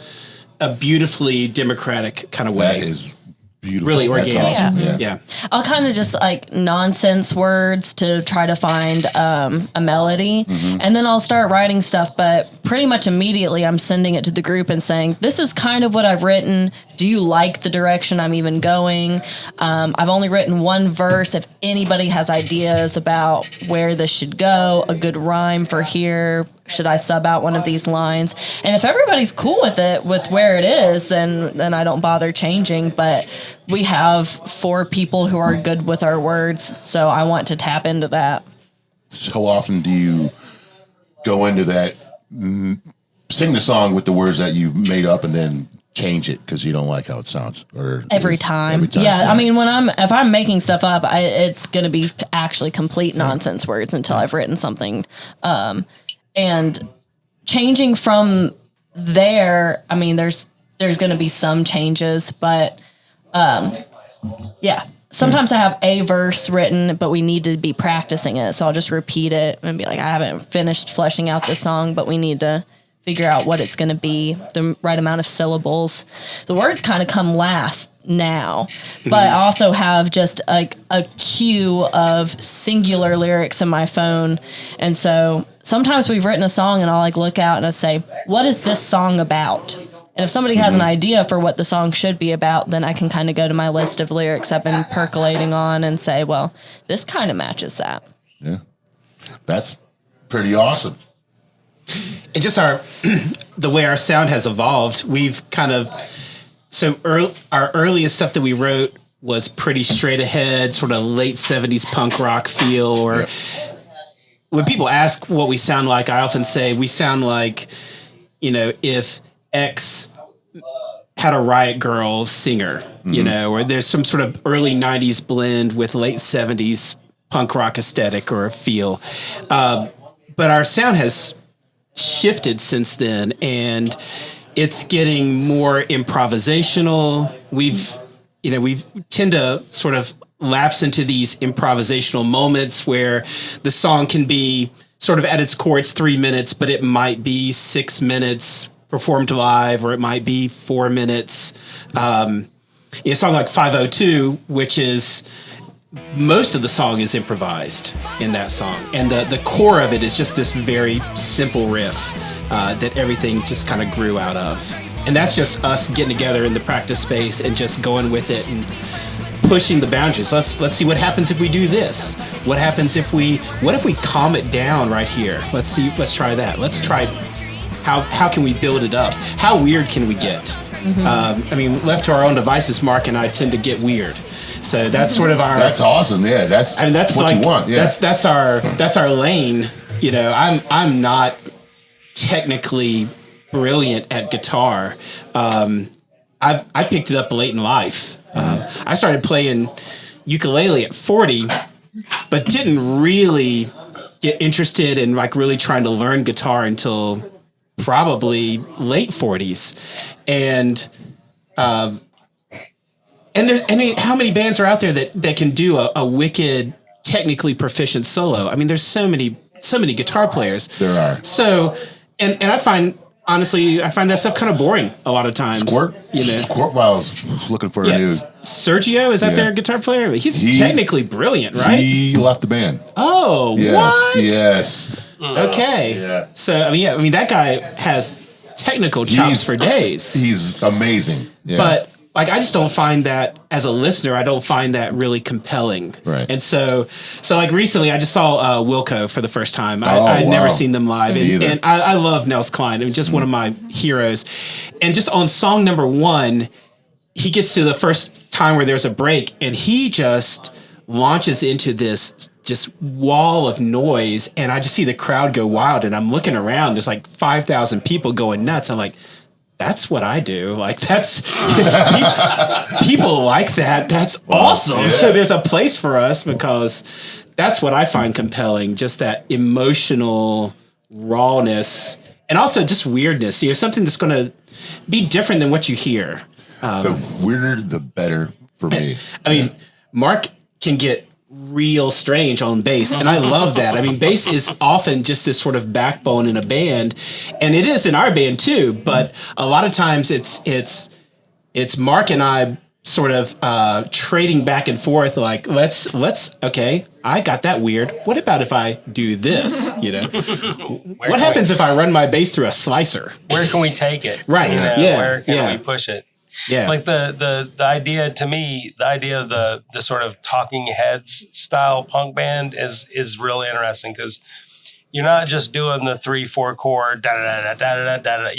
beautifully democratic kind of way. That is beautiful. Really organic. That's awesome. Yeah. I'll kind of just like nonsense words to try to find a melody. And then I'll start writing stuff, but pretty much immediately I'm sending it to the group and saying, this is kind of what I've written. Do you like the direction I'm even going? I've only written one verse. If anybody has ideas about where this should go, a good rhyme for here, should I sub out one of these lines? And if everybody's cool with it, with where it is, then I don't bother changing. But we have 4 people who are good with our words, so I want to tap into that. How often do you go into that, sing the song with the words that you've made up, and then change it because you don't like how it sounds? Or every time. Yeah, I mean, if I'm making stuff up, it's going to be actually complete nonsense words until I've written something. And changing from there, I mean, there's going to be some changes, but yeah. Sometimes I have a verse written, but we need to be practicing it, so I'll just repeat it and be like, I haven't finished fleshing out this song, but we need to figure out what it's going to be, the right amount of syllables. The words kind of come last now, but I also have just a queue of singular lyrics in my phone. And so sometimes we've written a song and I'll like look out and I'll say, what is this song about? And if somebody has an idea for what the song should be about, then I can kind of go to my list of lyrics I've been percolating on and say, well, this kind of matches that. Yeah. That's pretty awesome. And just the way our sound has evolved, we've kind of, our earliest stuff that we wrote was pretty straight ahead, sort of late 70s punk rock feel. Or when people ask what we sound like, I often say we sound like, if X had a Riot Girl singer, or there's some sort of early 90s blend with late 70s punk rock aesthetic or feel. But our sound has shifted since then, and it's getting more improvisational. We tend to sort of lapse into these improvisational moments where the song can be sort of at its core, it's 3 minutes, but it might be 6 minutes performed live, or it might be 4 minutes. A song like 502, which is most of the song is improvised in that song. And the core of it is just this very simple riff that everything just kind of grew out of. And that's just us getting together in the practice space and just going with it and pushing the boundaries. Let's see what happens if we do this. What if we calm it down right here? Let's try that. Let's try how can we build it up? How weird can we get? Left to our own devices, Mark and I tend to get weird. So that's sort of our. That's awesome. Yeah, that's what like, you want. Yeah, that's our lane. I'm not technically brilliant at guitar. I picked it up late in life. I started playing ukulele at 40, but didn't really get interested in like really trying to learn guitar until probably late 40s. And there's, how many bands are out there that can do a wicked, technically proficient solo? I mean, there's so many guitar players. There are. So, and I find that stuff kind of boring a lot of times. Squirt while I was looking for a new. Sergio, is that their guitar player? He's technically brilliant, right? He left the band. Oh, yes, what? Yes. Okay. Yeah. So, that guy has technical chops for days. He's amazing. Yeah. But like I just don't find that as a listener. I don't find that really compelling. Right. And so like recently, I just saw Wilco for the first time. I'd never seen them live, and I love Nels Cline. I mean, just one of my heroes. And just on song number 1, he gets to the first time where there's a break, and he just launches into this just wall of noise, and I just see the crowd go wild, and I'm looking around. There's like 5,000 people going nuts. I'm like, that's what I do. Like that's people like that. That's awesome. Yeah. There's a place for us because that's what I find compelling. Just that emotional rawness and also just weirdness. You know, something that's going to be different than what you hear. The weirder, the better for me. I mean, Mark can get real strange on bass, and I love that. I mean, bass is often just this sort of backbone in a band, and it is in our band too. But a lot of times it's Mark and I sort of trading back and forth. Like, let's okay, I got that weird. What about if I do this? You know, what happens if I run my bass through a slicer? Where can we take it? Right. You know, Yeah. Where can we push it? Yeah. Like the idea to me, the idea of the sort of Talking Heads style punk band is really interesting because you're not just doing the 3-4 chord da da da da da da da.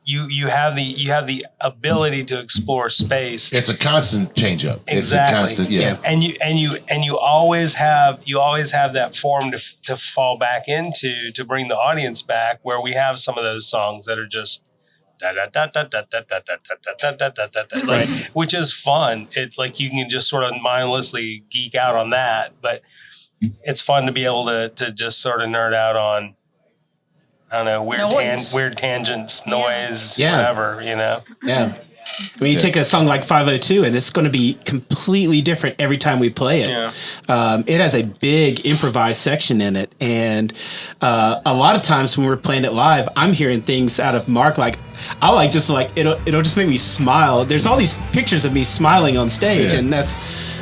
You have the ability to explore space. It's a constant change up. Exactly. It's a constant, yeah. And you always have that form to fall back into to bring the audience back, where we have some of those songs that are just da da da da da da da da da da da da, like, which is fun. It like you can just sort of mindlessly geek out on that, but it's fun to be able to just sort of nerd out on, I don't know, weird tangents, noise, whatever, you know. Yeah. I mean, you take a song like 502, and it's going to be completely different every time we play it. Yeah. It has a big improvised section in it, and a lot of times when we're playing it live, I'm hearing things out of Mark like it'll just make me smile. There's all these pictures of me smiling on stage, and that's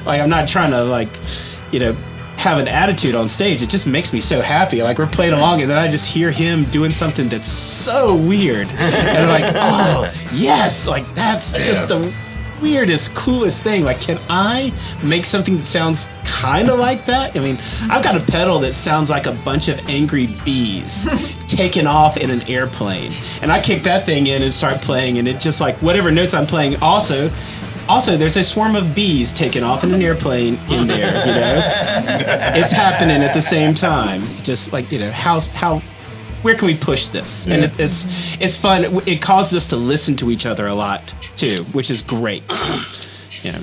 like I'm not trying to have an attitude on stage. It just makes me so happy. Like we're playing along, and then I just hear him doing something that's so weird, and I'm like, oh yes, like that's just the weirdest, coolest thing. Like, can I make something that sounds kind of like that? I mean, I've got a pedal that sounds like a bunch of angry bees taking off in an airplane, and I kick that thing in and start playing, and it just like whatever notes I'm playing. Also, there's a swarm of bees taking off in an airplane in there, you know? It's happening at the same time. Just like, you know, where can we push this? And it's fun. It causes us to listen to each other a lot, too, which is great. Yeah.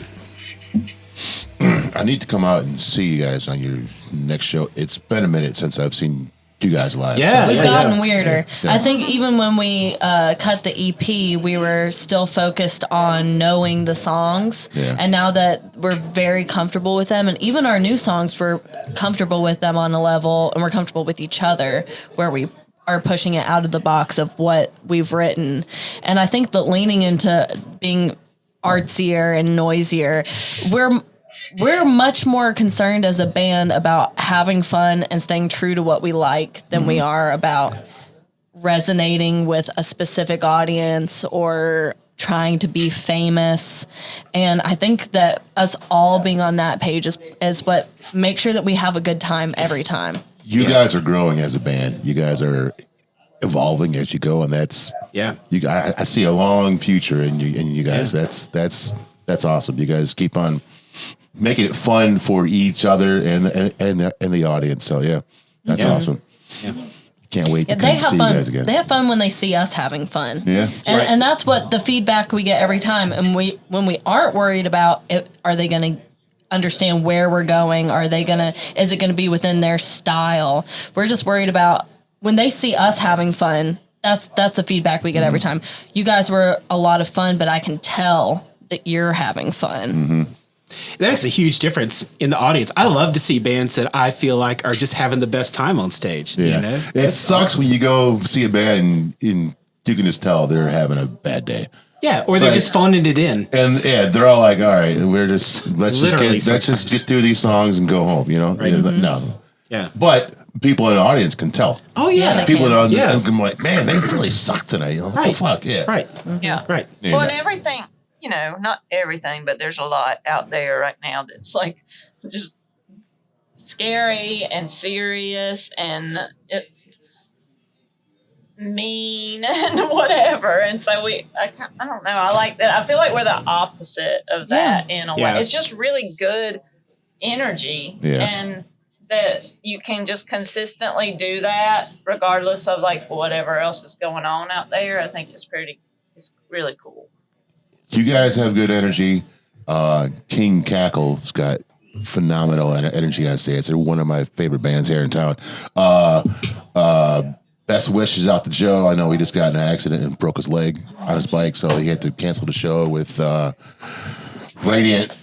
I need to come out and see you guys on your next show. It's been a minute since I've seen you guys live. Yeah, we've gotten weirder. Yeah. I think even when we cut the EP, we were still focused on knowing the songs. Yeah. And now that we're very comfortable with them, and even our new songs, we're comfortable with them on a level, and we're comfortable with each other where we are pushing it out of the box of what we've written. And I think that leaning into being artsier and noisier, we're much more concerned as a band about having fun and staying true to what we like than we are about resonating with a specific audience or trying to be famous. And I think that us all being on that page is what makes sure that we have a good time every time. You guys are growing as a band. You guys are evolving as you go, and that's I see a long future in you guys. That's awesome. You guys keep on making it fun for each other and the audience. So that's awesome. Yeah. Can't wait to come see you guys again. They have fun when they see us having fun. Yeah. And that's what the feedback we get every time. And when we aren't worried about it, are they going to understand where we're going? Is it going to be within their style? We're just worried about when they see us having fun. That's the feedback we get every time. You guys were a lot of fun, but I can tell that you're having fun. Mm-hmm. That makes a huge difference in the audience. I love to see bands that I feel like are just having the best time on stage. Yeah. You know? It sucks when you go see a band and you can just tell they're having a bad day. Yeah, or they're just phoning it in. And they're all like, all right, let's just get through these songs and go home, you know? Right. No. Yeah. But people in the audience can tell. Oh, yeah. People in the audience can be like, man, they really suck tonight. You know, what the fuck? Yeah. Right. Yeah. Right. Well, and everything you know, not everything, but there's a lot out there right now that's like just scary and serious and mean and whatever. And so I don't know. I like that. I feel like we're the opposite of that in a way. It's just really good energy and that you can just consistently do that regardless of like whatever else is going on out there. I think it's really cool. You guys have good energy. King Cackle's got phenomenal energy on stage. They're one of my favorite bands here in town. Best wishes out to Joe. I know he just got in an accident and broke his leg on his bike, so he had to cancel the show with Radiant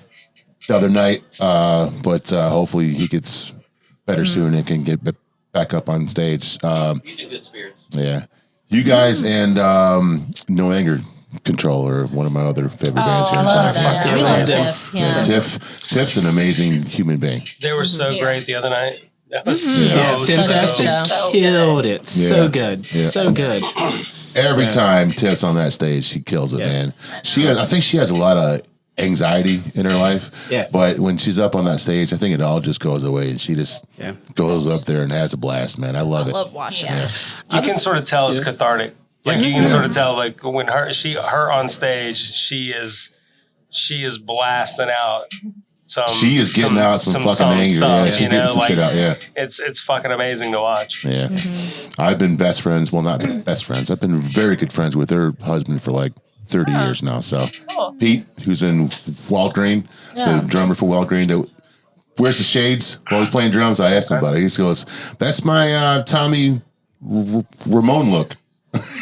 the other night. But hopefully he gets better soon and can get back up on stage. He's in good spirits. Yeah. You guys and No Anger Control are one of my other favorite bands here in town. Yeah, we love Tiff. Yeah. Tiff's an amazing human being. They were so great the other night. That was fantastic. Killed it. So good. Yeah. So good. Every time Tiff's on that stage, she kills it, man. I think she has a lot of anxiety in her life. Yeah. But when she's up on that stage, I think it all just goes away and she just goes up there and has a blast, man. I love it. I love watching it. You can sort of tell it's cathartic. Like you can sort of tell, like when her on stage, she is blasting out. She is getting out some fucking anger. Stuff, yeah, she getting some shit out. Yeah, it's fucking amazing to watch. Yeah, I've been best friends. Well, not best friends. I've been very good friends with her husband for like 30 years now. So Pete, who's in Wild Green, the drummer for Wild Green, that wears the shades while he's playing drums. I asked him about it. He goes, "That's my Tommy Ramone look."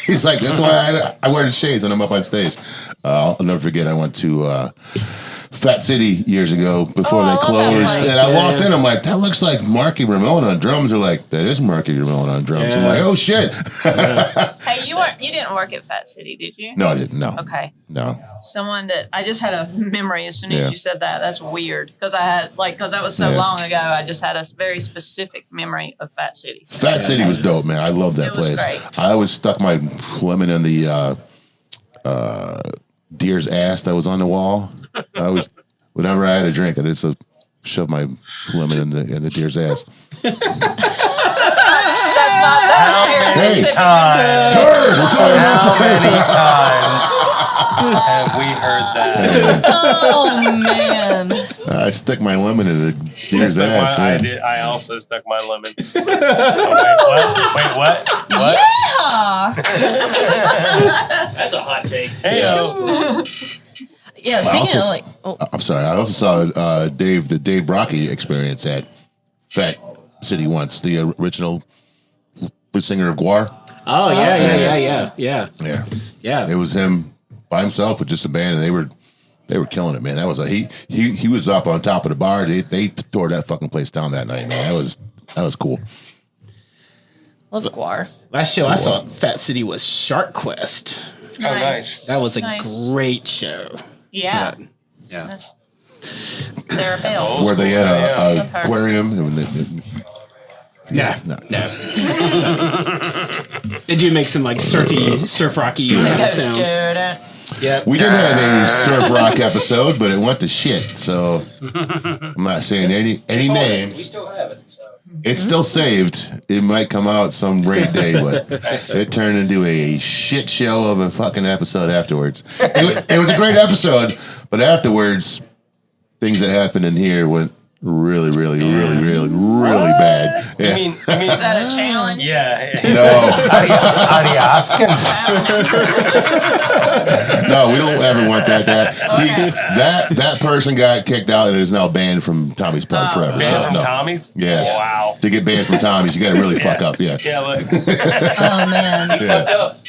He's like, "That's why I wear the shades when I'm up on stage." I'll never forget. I went to Fat City years ago before they closed, and I walked in. I'm like, "That looks like Marky Ramone on drums." They're like, "That is Marky Ramone on drums." I'm like, "Oh shit!" Hey, you didn't work at Fat City, did you? No, I didn't. No. Okay. No. Someone that I just had a memory as soon as you said that. That's weird because that was so long ago. I just had a very specific memory of Fat City. So. Fat City was dope, man. I love that place. Great. I always stuck my lemon in the deer's ass that was on the wall. Whenever I had a drink, I just shoved my lemon in the deer's ass. That's not that. How many times? How many times have we heard that? Oh man! I stuck my lemon in the deer's ass. I also stuck my lemon. Oh, wait, what? Yeah. That's a hot take. Hey-o. Yeah, speaking of I'm sorry. I also saw the Dave Brocky Experience at Fat City once, the original singer of Guar. Oh yeah. It was him by himself with just a band, and they were killing it, man. That was he was up on top of the bar. They tore that fucking place down that night, man. That was cool. love Guar. Last show I saw at Fat City was Shark Quest. Oh, nice. That was a great show. Yeah. Yeah. Sarah Bell. Where they had an aquarium. No. They do make some like surf rocky kind of sounds. Yeah. We did have a surf rock episode, but it went to shit. So I'm not saying any names. We still have it. It's still saved. It might come out some great day, but it turned into a shit show of a fucking episode afterwards. It was a great episode, but afterwards, things that happened in here went really bad. Yeah. I mean, Is that a challenge? yeah. No. How do you ask him? No, we don't ever want that. That person got kicked out and is now banned from Tommy's Pub forever. Banned from Tommy's? Yes. Wow. To get banned from Tommy's, you got to really fuck up. Yeah. Yeah, look. Oh man.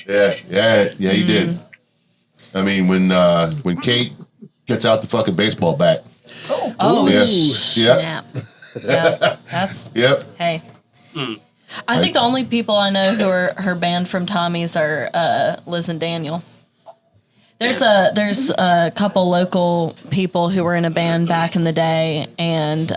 Yeah, you did. I mean, when Kate gets out the fucking baseball bat. Oh, yeah. snap. Yeah, that's. Yep. Hey. I think the only people I know who are banned from Tommy's are Liz and Daniel. There's a couple local people who were in a band back in the day, and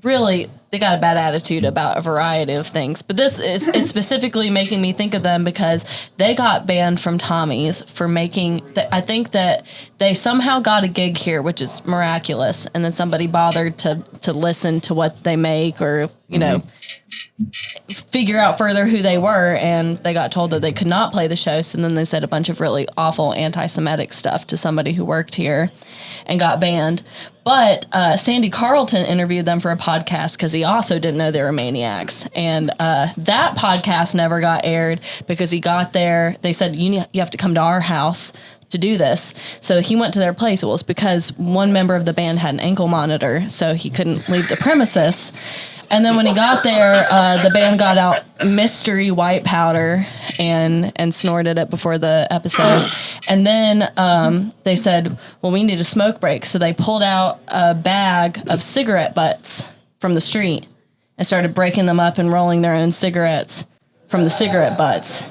really they got a bad attitude about a variety of things. But it's specifically making me think of them because they got banned from Tommy's for making. I think that they somehow got a gig here, which is miraculous, and then somebody bothered to listen to what they make, or figure out further who they were, and they got told that they could not play the show. So then they said a bunch of really awful anti-Semitic stuff to somebody who worked here and got banned. But Sandy Carlton interviewed them for a podcast because he also didn't know they were maniacs. And that podcast never got aired because he got there. They said, you have to come to our house to do this. So he went to their place. It was because one member of the band had an ankle monitor, so he couldn't leave the premises. And then when he got there, the band got out mystery white powder and snorted it before the episode. And then they said, well, we need a smoke break. So they pulled out a bag of cigarette butts from the street and started breaking them up and rolling their own cigarettes from the cigarette butts.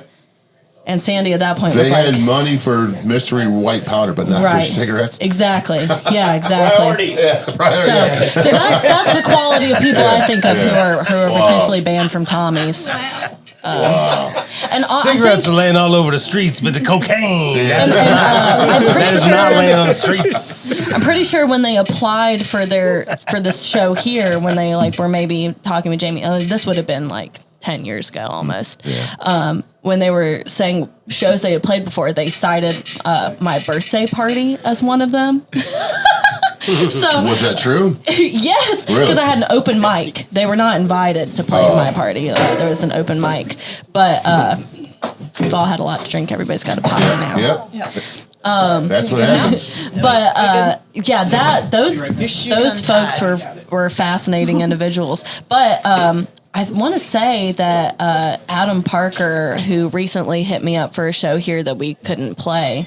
And Sandy at that point was like... They had money for mystery white powder, but not for cigarettes? Exactly. Yeah, exactly. Priorities. Yeah, priorities. So that's the quality of people I think of who are potentially banned from Tommy's. Wow. And Cigarettes are laying all over the streets, but the cocaine I'm that pretty is sure not laying on the streets. I'm pretty sure when they applied for this show here, when they were maybe talking with Jamie, this would have been 10 years ago almost. Yeah. When they were saying shows they had played before, they cited my birthday party as one of them. So was that true? Yes, because Really? I had an open mic. They were not invited to play at my party. There was an open mic, but we've all had a lot to drink. Everybody's got a potty now. Yep. That's what happens. But those folks were fascinating individuals. But I want to say that Adam Parker, who recently hit me up for a show here that we couldn't play,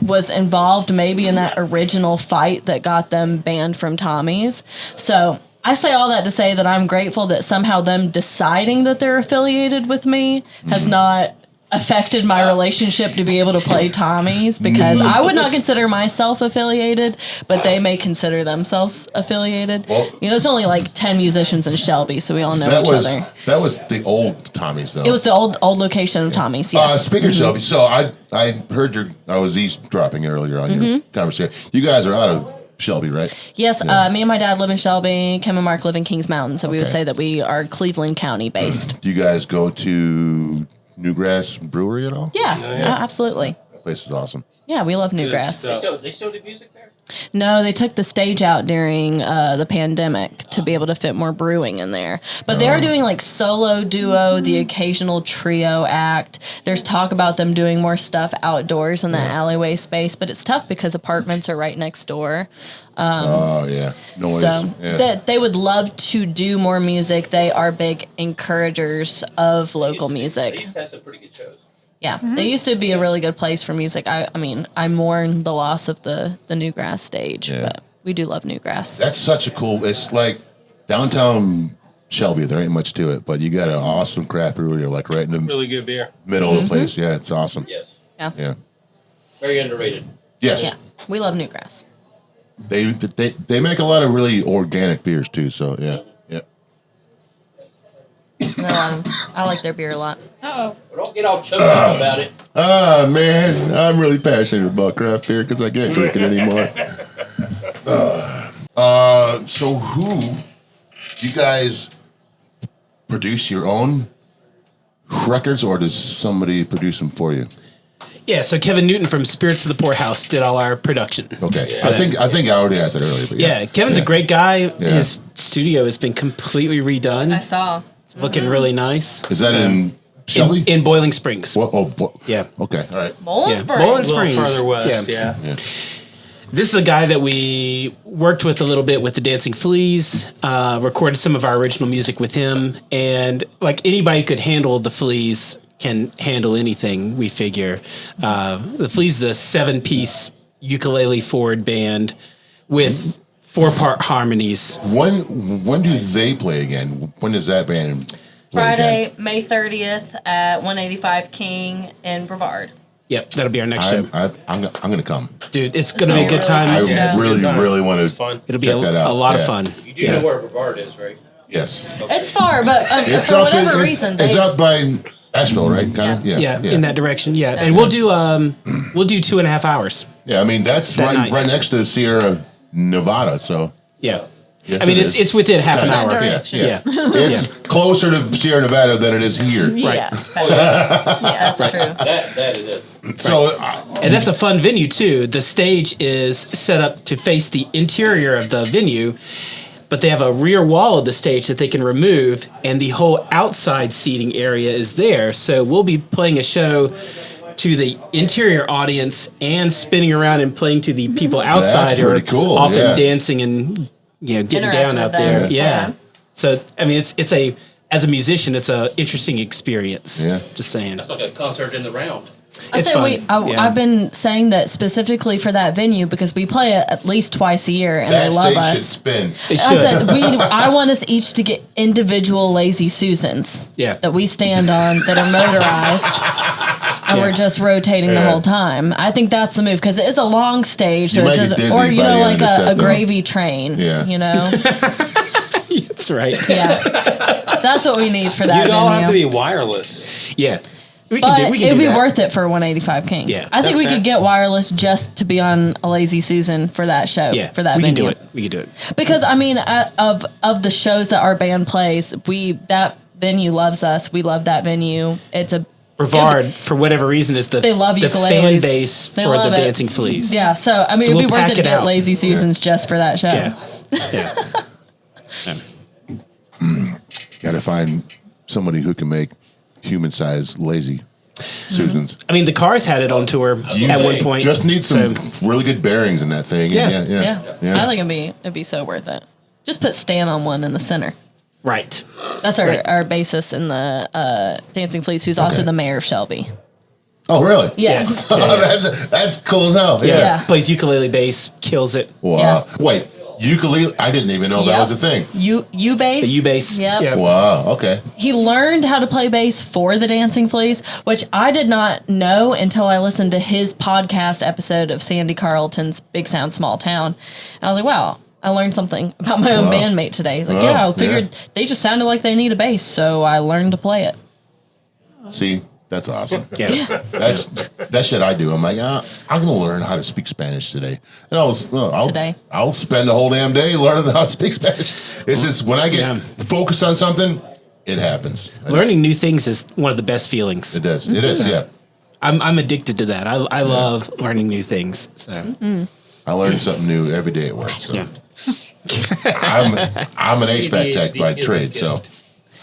was involved maybe in that original fight that got them banned from Tommy's. So I say all that to say that I'm grateful that somehow them deciding that they're affiliated with me has not affected my relationship to be able to play Tommy's, because I would not consider myself affiliated, but they may consider themselves affiliated. Well, there's only 10 musicians in Shelby, so we all know each other. That was the old Tommy's, though. It was the old location of Tommy's, yes. Speaking of Shelby, so I heard I was eavesdropping earlier on your conversation. You guys are out of Shelby, right? Yes, me and my dad live in Shelby. Kim and Mark live in Kings Mountain, so we would say that we are Cleveland County based. Do you guys go to Newgrass Brewery at all? Yeah, absolutely. That place is awesome. Yeah, we love Newgrass. They still do music there? No, they took the stage out during the pandemic to be able to fit more brewing in there. But they are doing solo duo, the occasional trio act. There's talk about them doing more stuff outdoors in that alleyway space, but it's tough because apartments are right next door. Noise. So they would love to do more music. They are big encouragers of local music. They used to have some pretty good shows. Yeah, they used to be a really good place for music. I mean, I mourn the loss of the Newgrass stage, but we do love Newgrass. That's such a cool. It's like downtown Shelby. There ain't much to it, but you got an awesome craft brewery, right in the Really good beer. middle of the place. Yeah, it's awesome. Yes. Yeah. Very underrated. Yes. Yeah, we love Newgrass. They make a lot of really organic beers too. So yeah. No, I like their beer a lot. Well, don't get all choked up about it. Man, I'm really passionate about craft beer because I can't drink it anymore. So who do you guys produce your own records, or does somebody produce them for you? Yeah, so Kevin Newton from Spirits of the Poorhouse did all our production. Okay, yeah. I think I already asked it earlier. But yeah, Kevin's a great guy. Yeah. His studio has been completely redone. I saw. It's looking really nice. Is that in Shelby? In Boiling Springs. Yeah. Okay. All right. Bowling Springs. Bowling Springs. A little further west. Yeah. This is a guy that we worked with a little bit with the Dancing Fleas, recorded some of our original music with him, and anybody who could handle the Fleas can handle anything, we figure. The Fleas is a 7-piece ukulele forward band with 4-part harmonies. When do they play again? When does that band play Friday, again? May 30th at 185 King in Brevard. Yep, that'll be our next show. I'm going to come. Dude, it's going to be a good time. I really want to It'll be a lot of fun. You do know where Brevard is, right? Yes. It's far, but It's for up whatever it's, reason, it's up by Asheville, right? Kind of. Yeah, in that direction. Yeah, and we'll do 2.5 hours. Yeah, I mean that's That right night. next to Sierra Nevada. So Yeah. yes, I mean, it it's is. it's within half an Kinda. hour. Yeah. Yeah. It's closer to Sierra Nevada than it is here. Right. Yeah, that's true. That it is. So And that's a fun venue too. The stage is set up to face the interior of the venue, but they have a rear wall of the stage that they can remove, and the whole outside seating area is there. So we'll be playing a show to the interior audience and spinning around and playing to the people outside who are pretty cool, often yeah. dancing and getting Interacting down out with them. there. Yeah. So I mean, it's a as a musician, it's a interesting experience. Yeah. Just saying. It's like a concert in the round. I It's say fun. Yeah. I've been saying that specifically for that venue because we play it at least twice a year and that they love stage should us. spin. It I should. said I want us each to get individual lazy Susans. Yeah. That we stand on that are motorized, and we're just rotating the whole time. I think that's the move because it is a long stage, You so might it get doesn't, dizzy or by you the know, end like of the set, a though. gravy train. Yeah. You know. That's right. Yeah. That's what we need for that. You'd all have to venue. be wireless. Yeah. We But can it'd do be that. worth it for 185 King. Yeah, I think that's we fair. could get wireless just to be on a Lazy Susan for that show. Yeah, for that we venue. can do it. We can do it. Because I mean, of the shows that our band plays, that venue loves us. We love that venue. It's a Brevard, for whatever reason, is the They love the ukuleles. fan base They for the love it. Dancing Fleas. yeah. So I mean, So it'd we'll be worth pack it to it get out. Lazy Susans just for that show. Yeah. Yeah. Got to find somebody who can make human-sized lazy Susans. I mean, the Cars had it on tour at one point. Just need some So, really good bearings in that thing. Yeah. Yeah. I think it'd be so worth it. Just put Stan on one in the center. right. That's our Right. our bassist in the Dancing Fleas, who's also Okay. the mayor of Shelby. Oh, really? Yes. That's cool as hell. Yeah. Yeah. Plays ukulele bass, kills it. Wow. Yeah. Wait, ukulele? I didn't even know that Yep. was a thing. U bass. The U bass. Yep. Yeah. Wow. Okay. He learned how to play bass for the Dancing Fleas, which I did not know until I listened to his podcast episode of Sandy Carlton's Big Sound Small Town. And I was like, wow, I learned something about my own Wow. bandmate today. He's like, Oh, yeah, I figured yeah. they just sounded like they need a bass, so I learned to play it. See, that's awesome. Yeah. That shit I do. I'm like, I'm gonna learn how to speak Spanish today, and I'll spend the whole damn day learning how to speak Spanish. It's just when I get Yeah. focused on something, it happens. Learning new things is one of the best feelings. It does. It is. Yeah. I'm addicted to that. I love learning new things. So I learn something new every day at work. So yeah. I'm an HVAC tech by ADHD is a trade, so gift.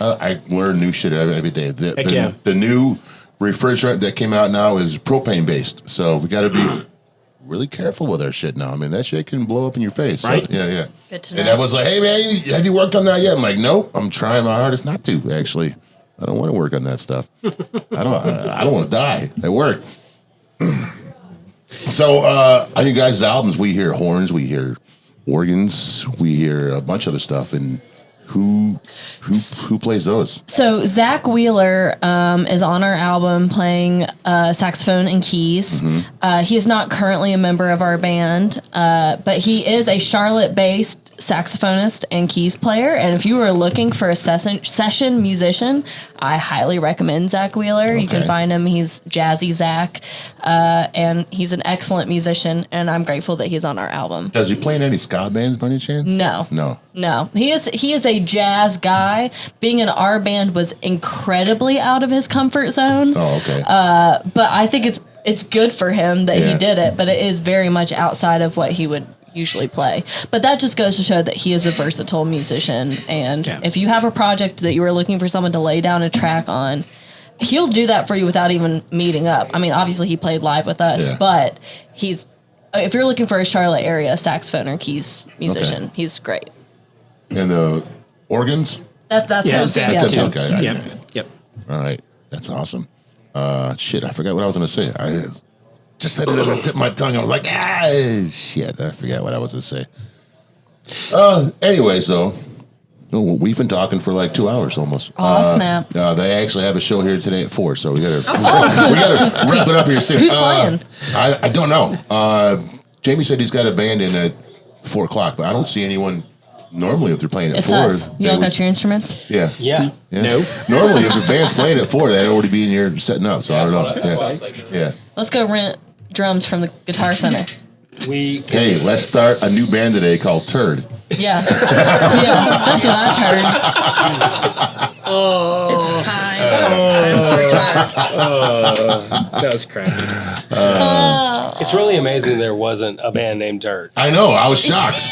I learn new shit every day. Heck yeah. The new refrigerant that came out now is propane based, so we got to be really careful with our shit now. I mean, that shit can blow up in your face. So, Right. yeah. Good to And know. that was like, hey man, have you worked on that yet? I'm like, nope. I'm trying my hardest not to. Actually, I don't want to work on that stuff. I don't want to die at work. So on you guys' albums, we hear horns, we hear organs, we hear a bunch of other stuff, and who plays those? So Zach Wheeler is on our album playing saxophone and keys. He is not currently a member of our band, but he is a Charlotte-based saxophonist and keys player. And if you are looking for a session musician, I highly recommend Zach Wheeler. You can Okay. find him. He's Jazzy Zach, and he's an excellent musician. And I'm grateful that he's on our album. Does he play in any ska bands by any chance? No. No. He is a jazz guy. Being in our band was incredibly out of his comfort zone. Oh, okay. But I think it's good for him that Yeah. he did it, but it is very much outside of what he would usually play. But that just goes to show that he is a versatile musician, and Yeah. if you have a project that you were looking for someone to lay down a track on, he'll do that for you without even meeting up. I mean, obviously he played live with us, Yeah. but if you're looking for a Charlotte area saxophone or keys musician, Okay. he's great. And the organs? That's Yeah, him. Zach Yeah, That's too. okay. Yep. Yep. All right. That's awesome. Shit, I forgot what I was going to say. I just said it at the tip of my tongue. I was like, shit, I forgot what I was going to say. Anyways, though, we've been talking for like 2 hours almost. Oh, snap. They actually have a show here today at 4, so we gotta wrap it up here soon. Who's playing? I don't know. Jamie said he's got a band in at 4 o'clock, but I don't see anyone normally if they're playing at It's 4, us. You all got your instruments? Yeah. Yeah. No. Normally, if the band's playing at 4, they'd already be in here setting up. So I don't know. Yeah. Let's go rent drums from the Guitar Center. Hey, let's start a new band today called Turd. Yeah. Yeah, that's what I heard. It's time. That was crappy. It's really amazing there wasn't a band named Dirt. I know. I was shocked.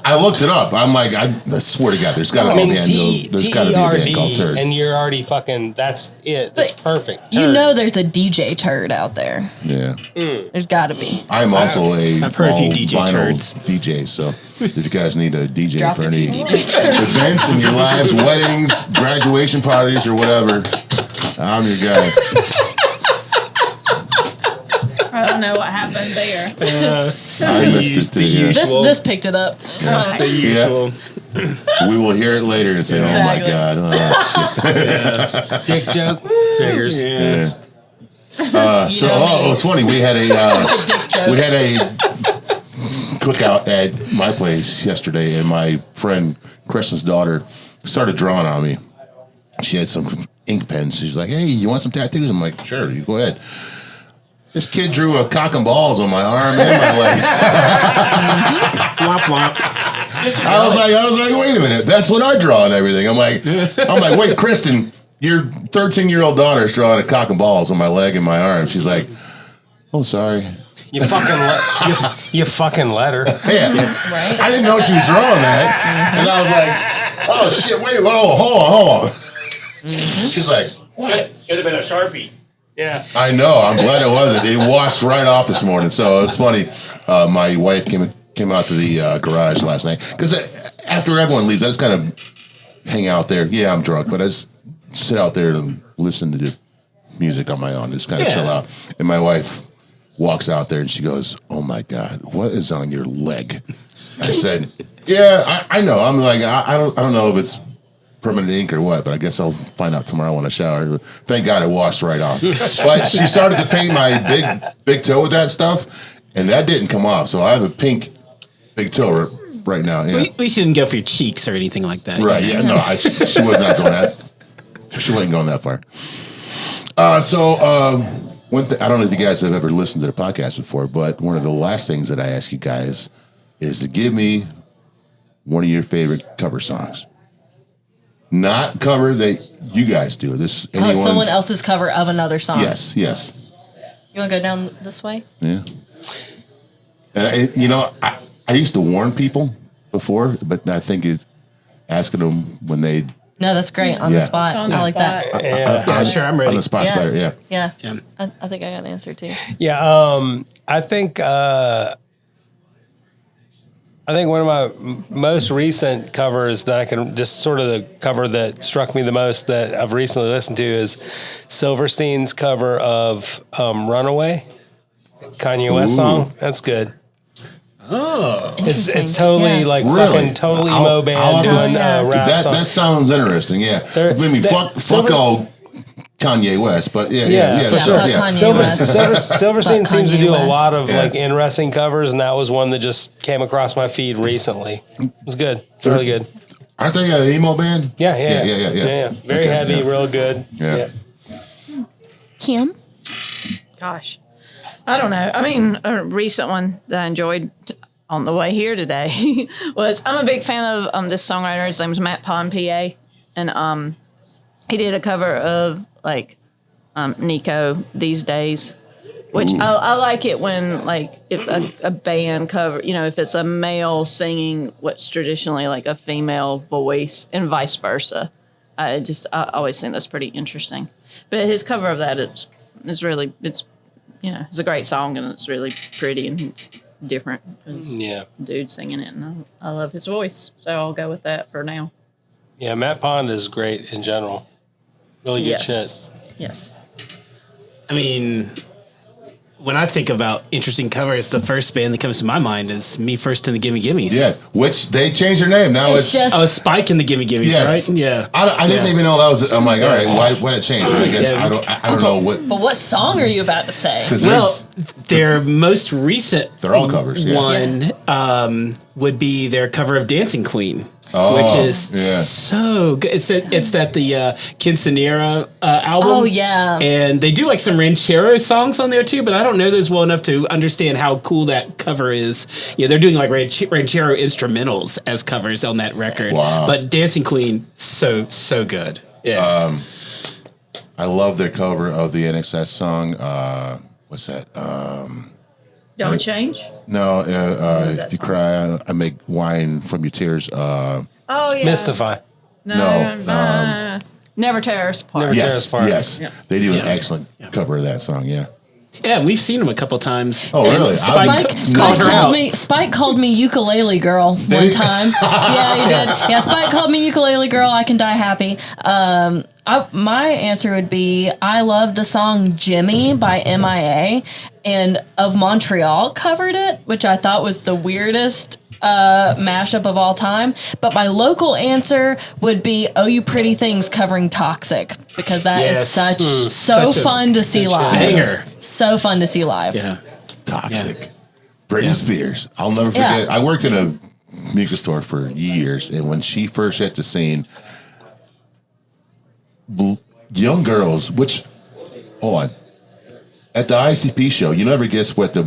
I looked it up. I'm like, I swear to God, there's got to be a band. There's got to be a band called Turd. And you're already fucking, that's it. That's perfect. You Turd. know there's a DJ turd out there. Yeah. There's got to be. I'm also I've heard a few DJ vinyl turds. DJ, so if you guys need a DJ Drop for a any few DJ turds. events in your lives, weddings, graduation parties, or whatever, I'm your guy. I don't know what happened there. I missed it too. Yeah. This picked it up. The usual. We will hear it later and say, Exactly. "Oh my God!" Oh, shit. Dick joke. Figures. Yeah. So it was funny. We had a cookout at my place yesterday, and my friend Kristen's daughter started drawing on me. She had some ink pens. She's like, "Hey, you want some tattoos?" I'm like, "Sure, you go ahead." This kid drew a cock and balls on my arm and my leg. Womp womp. I was like, wait a minute, that's what I draw and everything. I'm like, wait, Kristen, your 13-year-old daughter's drawing a cock and balls on my leg and my arm. She's like, oh, sorry. You fucking let her. Yeah. Right? I didn't know she was drawing that. And I was like, oh, shit, wait, hold on. She's like, what? Should have been a Sharpie. Yeah. I know. I'm glad it wasn't. It washed right off this morning. So it was funny. My wife came out to the garage last night because after everyone leaves, I just kind of hang out there. Yeah, I'm drunk, but I just sit out there and listen to the music on my own. Just kind of chill out. And my wife walks out there and she goes, "Oh my God, what is on your leg?" I said, "Yeah, I know." I'm like, I don't know if it's permanent ink or what, but I guess I'll find out tomorrow when I shower. Thank God it washed right off. But she started to paint my big toe with that stuff, and that didn't come off. So I have a pink big toe right now. Yeah. We shouldn't go for your cheeks or anything like that. Right? Yeah. No, she was not going that. She wasn't going that far. I don't know if you guys have ever listened to the podcast before, but one of the last things that I ask you guys is to give me one of your favorite cover songs. Not cover that you guys do. Someone else's cover of another song. Yes. You want to go down this way? Yeah. I used to warn people before, but I think it's asking them when they. No, that's great. On the spot. On the I like spot. that. Yeah. Sure, I'm ready. On the spot's better, yeah. Yeah. I think I got an answer too. Yeah. I think one of my most recent covers that I can just sort of the cover that struck me the most that I've recently listened to is Silverstein's cover of Runaway, Kanye West song. That's good. Oh, it's totally like Really? fucking total emo band doing rap song. That sounds interesting, yeah. I mean, fuck all Kanye West, but Silverstein seems to do a lot of Yeah. like interesting covers, and that was one that just came across my feed recently. It was good. It's really good. Aren't they an emo band? Yeah. Very Okay, heavy, yeah. real good. Yeah. Kim? Gosh, I don't know. I mean, a recent one that I enjoyed on the way here today was I'm a big fan of this songwriter. His name's Matt Pond, PA, and he did a cover of like Nico These Days, which I like it when like if a band cover, if it's a male singing what's traditionally like a female voice and vice versa. I always think that's pretty interesting. But his cover of that it's a great song and it's really pretty and it's different. Yeah. Dude singing it and I love his voice, so I'll go with that for now. Yeah, Matt Pond is great in general. Really good shit. Yes. I mean, when I think about interesting covers, the first band that comes to my mind is Me First and the Gimme Gimmes. Yeah, which they changed their name. Now it's Spike and the Gimme Gimmes, yes. right? Yeah. I didn't even know that was. I'm like, all right, why did it change? I guess I don't know what. But what song are you about to say? Well, their most recent they're all covers. Yeah. one would be their cover of Dancing Queen. which is yeah. so good. It's that the Quinceanera album. Oh, yeah. And they do like some ranchero songs on there too, but I don't know those well enough to understand how cool that cover is. Yeah, they're doing like ranchero instrumentals as covers on that record. Wow. But Dancing Queen, so good. Yeah. I love their cover of the NXS song. What's that? Don't change. No, if you cry, I make wine from your tears. Oh yeah. Mystify. No. Never tear us apart. Never- Yes, Tear Us Apart. yes. They do an excellent cover of that song, yeah. Yeah, we've seen them a couple times. Oh, And really? Spike called me ukulele girl one time. Yeah, he did. Yeah, Spike called me ukulele girl. I can die happy. My answer would be I love the song Jimmy by MIA, and Of Montreal covered it, which I thought was the weirdest mashup of all time. But my local answer would be Oh You Pretty Things covering Toxic, because that is so such a fun to see live. banger. So fun to see live. Yeah. Toxic. Britney Spears. I'll never forget. I worked in a music store for years, and when she first hit the scene, young girls, hold on, at the ICP show, you never guess what the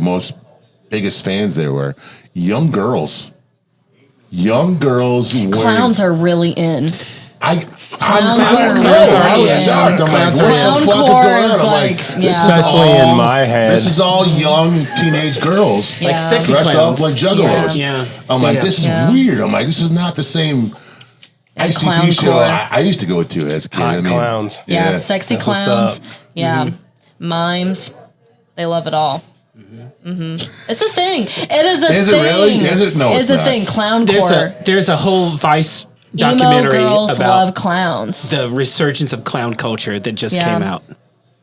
biggest fans there were. Young girls. Clowns are really in. I Clowns was shocked. I'm like, what the fuck is going on? I'm like, Especially in my head. This is all young teenage girls. Yeah. Like sexy Dressed clowns. up like juggalos. Yeah. I'm like, this is weird. I'm like, this is not the same clown ICP show core. I used to go to as a kid. Hot clowns. Yeah, sexy That's what's clowns. up. Yeah, mimes. They love it all. It's a thing. It is a thing. Is it really? Is it? No, it's a not. thing. Clown core. There's a whole Vice Emo documentary girls about love clowns. the resurgence of clown culture that just came out.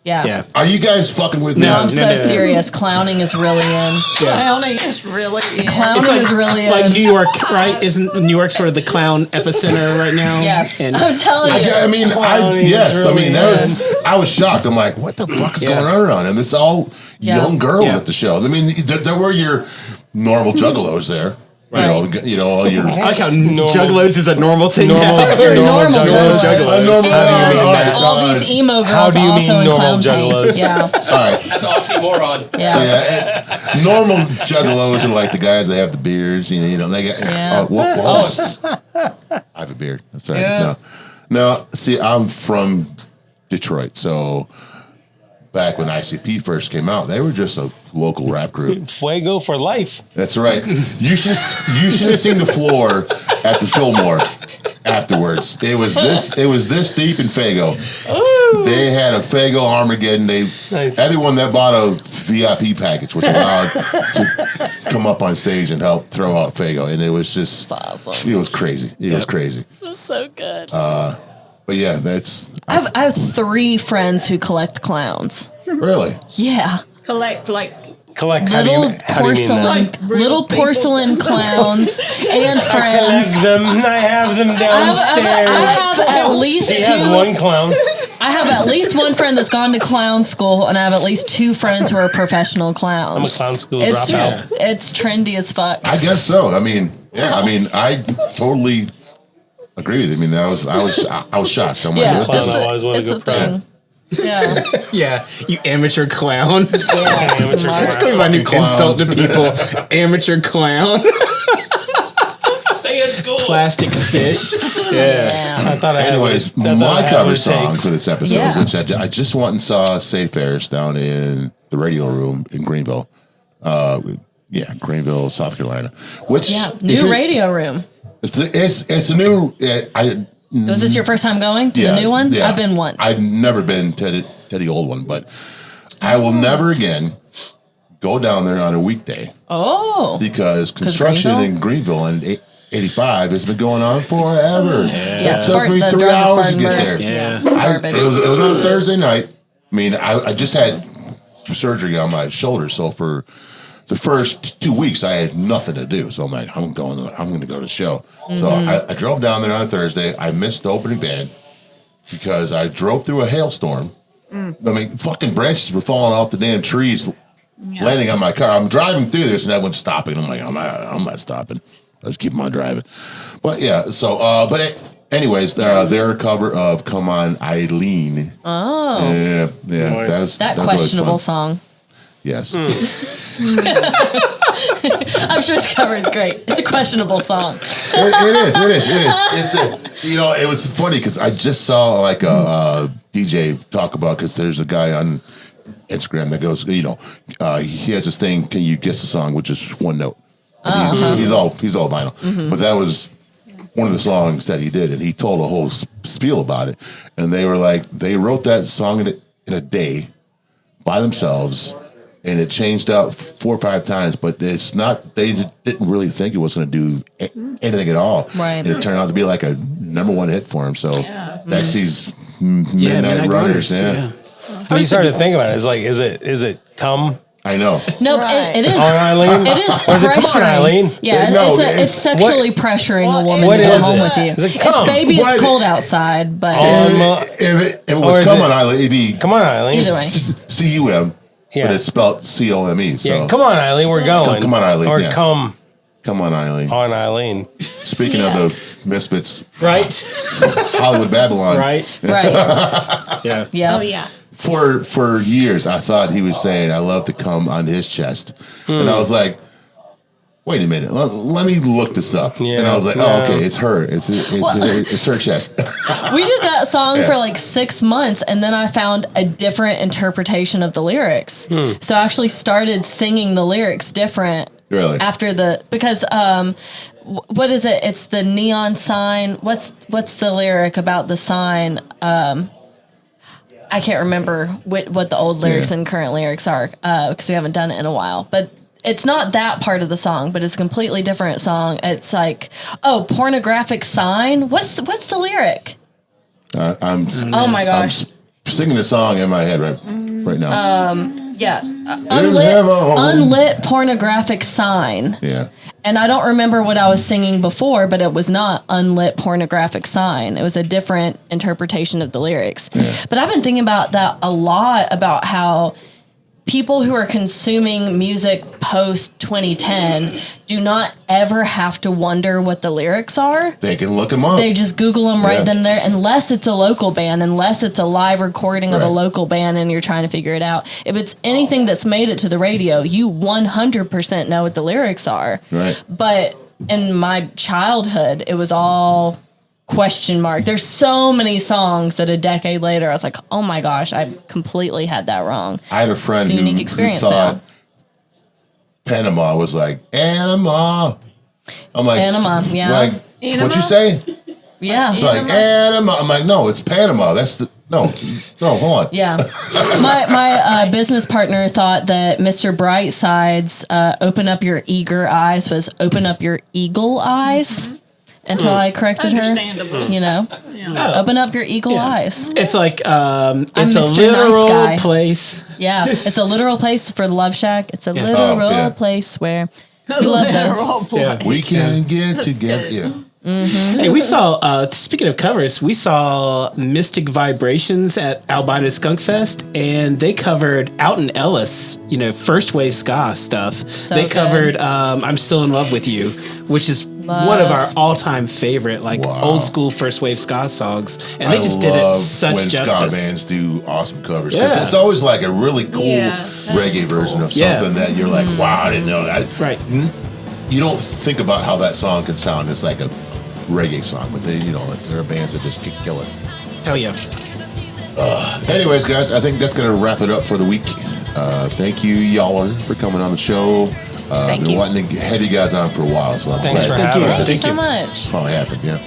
Yeah. Yeah. Are you guys fucking with me? No, I'm No, so no. serious. Clowning is really in. Clowning is really in. Clowning is really in. Like New York, right? Isn't New York sort of the clown epicenter right now? Yeah. And I'm telling you. I mean, I was shocked. I'm like, what the fuck is going on? And it's all young girls at the show. I mean, there were your normal juggalos there. Right. You know, all your. I like how juggalos is a normal thing. now. They're normal juggalos. All God. these emo How girls do you also mean in normal clown paint. juggalos? Yeah. All right. That's oxymoron. Yeah. Yeah, normal juggalos are like the guys that have the beards. You know, they got. Yeah. I have a beard. I'm sorry. Yeah. No. See, I'm from Detroit, so back when ICP first came out, they were just a local rap group. Fuego for life. That's right. You should have seen the floor at the Fillmore afterwards. It was this deep in Fago. Ooh. They had a Fago Armageddon. Everyone that bought a VIP package was allowed to come up on stage and help throw out Fago, and it was just awesome. It was crazy. It was crazy. It was so good. But yeah, that's I have 3 friends who collect clowns. really. Yeah. Collect Collect. Little How do you mean porcelain, that? little porcelain clowns and friends. I have them downstairs. I have at least She has one clown. I have at least one friend that's gone to clown school, and I have at least 2 friends who are professional clowns. I'm a clown school It's dropout. it's trendy as fuck. I guess so. I mean, I totally agree with you. I mean, I was shocked. I'm Yeah, like, Clown it's always wanna it's go a thing. Yeah. Yeah, you amateur clown. Amateur That's clown. my new Clown. insult to people. Amateur clown. Stay at school. Plastic fish. Yeah. I thought I had Anyways, what it my cover takes. song for this episode, Yeah. which I just went and saw Say Ferris down in the Radio Room in Greenville. Greenville, South Carolina. Which New radio room. It's a new. Was this your first time going to the new one? Yeah. I've been once. I've never been to the old one, but I will never again go down there on a weekday. Oh. Because construction in Greenville and 85 has been going on forever. Yeah. It took me 3 hours to get there. Yeah. It's garbage. It was on a Thursday night. I mean, I just had surgery on my shoulder, so for the first 2 weeks, I had nothing to do. So I'm like, I'm going to go to the show. Mm-hmm. So I drove down there on a Thursday. I missed the opening band because I drove through a hailstorm. I mean, fucking branches were falling off the damn trees, landing on my car. I'm driving through this, and everyone's stopping. I'm like, I'm not stopping. Let's keep on driving. But yeah, so anyways, their cover of "Come On, Eileen." Oh, Yeah, Nice. that that's always questionable fun. song. Yes. I'm sure the cover is great. It's a questionable song. It is. It's it was funny because I just saw like a DJ talk about, because there's a guy on Instagram that goes, he has this thing, can you guess the song with just one note? And he's all vinyl. Mm-hmm. But that was one of the songs that he did, and he told a whole spiel about it. And they were like, they wrote that song in a day by themselves. And it changed out 4 or 5 times, but it's not. They didn't really think it was going to do anything at all. Right. And it turned out to be like a #1 hit for him. So that's these Midnight Runners. Yeah. When you started to think about it, it's like, is it come I know. No, Right. it is. on Eileen? It is Or is it pressuring. come on, Eileen? Yeah, No, it's sexually pressuring a woman what to come is home it? with you. Is it It's come? baby, What? it's cold outside, but If it was is Come it- On Eileen, it'd be Come on, Eileen. Either way. CUM, Yeah. but it's spelled COME. So Yeah, come on, Eileen. We're going. Come on, Eileen, Or yeah. come Come On Eileen. on, Eileen. Speaking of the Misfits, Right. Hollywood Babylon. Right. right. Yeah. Yeah. Oh yeah. For years, I thought he was saying, "I love to come on his chest," and I was like, "Wait a minute, let me look this up." Yeah, and I was like, yeah. "Oh, okay, it's her. It's her chest." We did that song Yeah. for like 6 months, and then I found a different interpretation of the lyrics. So I actually started singing the lyrics different. Really? After because what is it? It's the neon sign. What's the lyric about the sign? I can't remember what the old lyrics and current lyrics are because we haven't done it in a while. But it's not that part of the song, but it's a completely different song. It's like, oh, pornographic sign. What's the lyric? I'm Oh my gosh. singing the song in my head right now. Yeah. heaven. Unlit pornographic sign. Yeah. And I don't remember what I was singing before, but it was not unlit pornographic sign. It was a different interpretation of the lyrics. Yeah. But I've been thinking about that a lot, about how people who are consuming music post 2010 do not ever have to wonder what the lyrics are. They can look them up. They just Google them right Yeah. then and there, unless it's a local band, unless it's a live recording of a Right. local band and you're trying to figure it out. If it's anything that's made it to the radio, you 100% know what the lyrics are. Right. But in my childhood, it was all question mark. There's so many songs that a decade later, I was like, oh my gosh, I completely had that wrong. I had a friend It's a unique who experience thought now. Panama was like Anima. I'm like Panama, yeah. Like what'd you say? Yeah. Like Anima. I'm like, no, it's Panama. That's the no. Hold on. Yeah. My business partner thought that Mr. Brightside's Open Up Your Eager Eyes was Open Up Your Eagle Eyes until I corrected her. Understandable. You know? Open up your eagle eyes. It's like it's a Mr. literal Nice Guy. place. Yeah. It's a literal place for the Love Shack. It's a literal Oh, yeah. place where we love those. Yeah. We can get together. Yeah. Hey, we saw. Speaking of covers, we saw Mystic Vibrations at Albina Skunk Fest, and they covered Alton Ellis. First wave ska stuff. So they good. covered "I'm Still in Love with You," which is one of our all-time favorite, Wow. old school first wave ska songs, and they just did love it such when justice. ska bands do awesome covers, because Yeah. it's always like a really cool Yeah, that reggae is version of Yeah. something that you're like, wow, I didn't know that. Right. You don't think about how that song can sound. It's like a reggae song, but there are bands that just kill it. Hell yeah. Anyways, guys, I think that's going to wrap it up for the week. Thank you, y'all, for coming on the show. I've been you. wanting to have you guys on for a while, so I'm Thanks glad for that having us. Thank you this so much. finally happened. Yeah,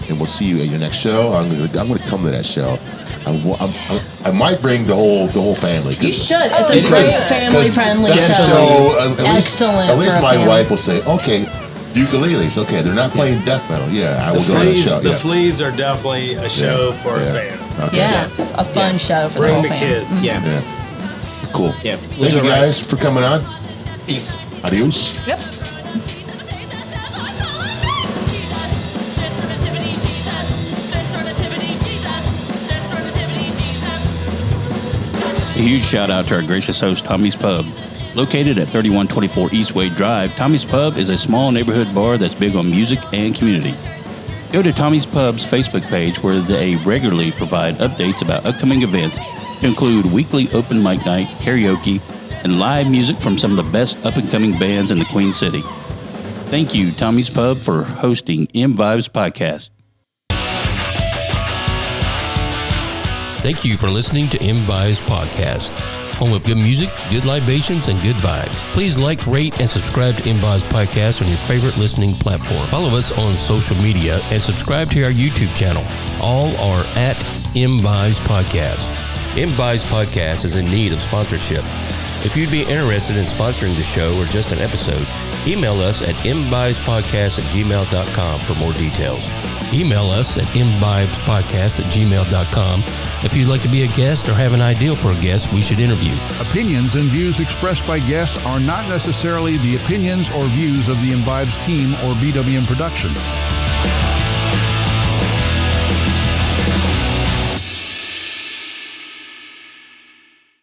and we'll see you at your next show. I'm going to come to that show. I might bring the whole family. You should. It's a Because- great family-friendly That show. At least for a my family. wife will say, okay, ukuleles. Okay, they're not playing death metal. Yeah, I will go to the show. The Yeah. Fleas are definitely a show for a Yeah. fan. Okay. Yeah, a fun show for the Bring whole the family. kids. Yeah. Yeah. Cool. Yeah. Thank you guys for coming on. Peace. Adios. Yep. A huge shout out to our gracious host, Tommy's Pub. Located at 3124 East Wade Drive, Tommy's Pub is a small neighborhood bar that's big on music and community. Go to Tommy's Pub's Facebook page where they regularly provide updates about upcoming events to include weekly open mic night, karaoke, and live music from some of the best up-and-coming bands in the Queen City. Thank you, Tommy's Pub, for hosting ImVibes Podcast. Thank you for listening to ImVibes Podcast, home of good music, good libations, and good vibes. Please like, rate, and subscribe to ImVibes Podcast on your favorite listening platform. Follow us on social media and subscribe to our YouTube channel. All are at ImVibes Podcast. ImVibes Podcast is in need of sponsorship. If you'd be interested in sponsoring the show or just an episode, email us at imvibespodcast@gmail.com for more details. Email us at imvibespodcast@gmail.com if you'd like to be a guest or have an idea for a guest we should interview. Opinions and views expressed by guests are not necessarily the opinions or views of the ImVibes team or BWM Productions.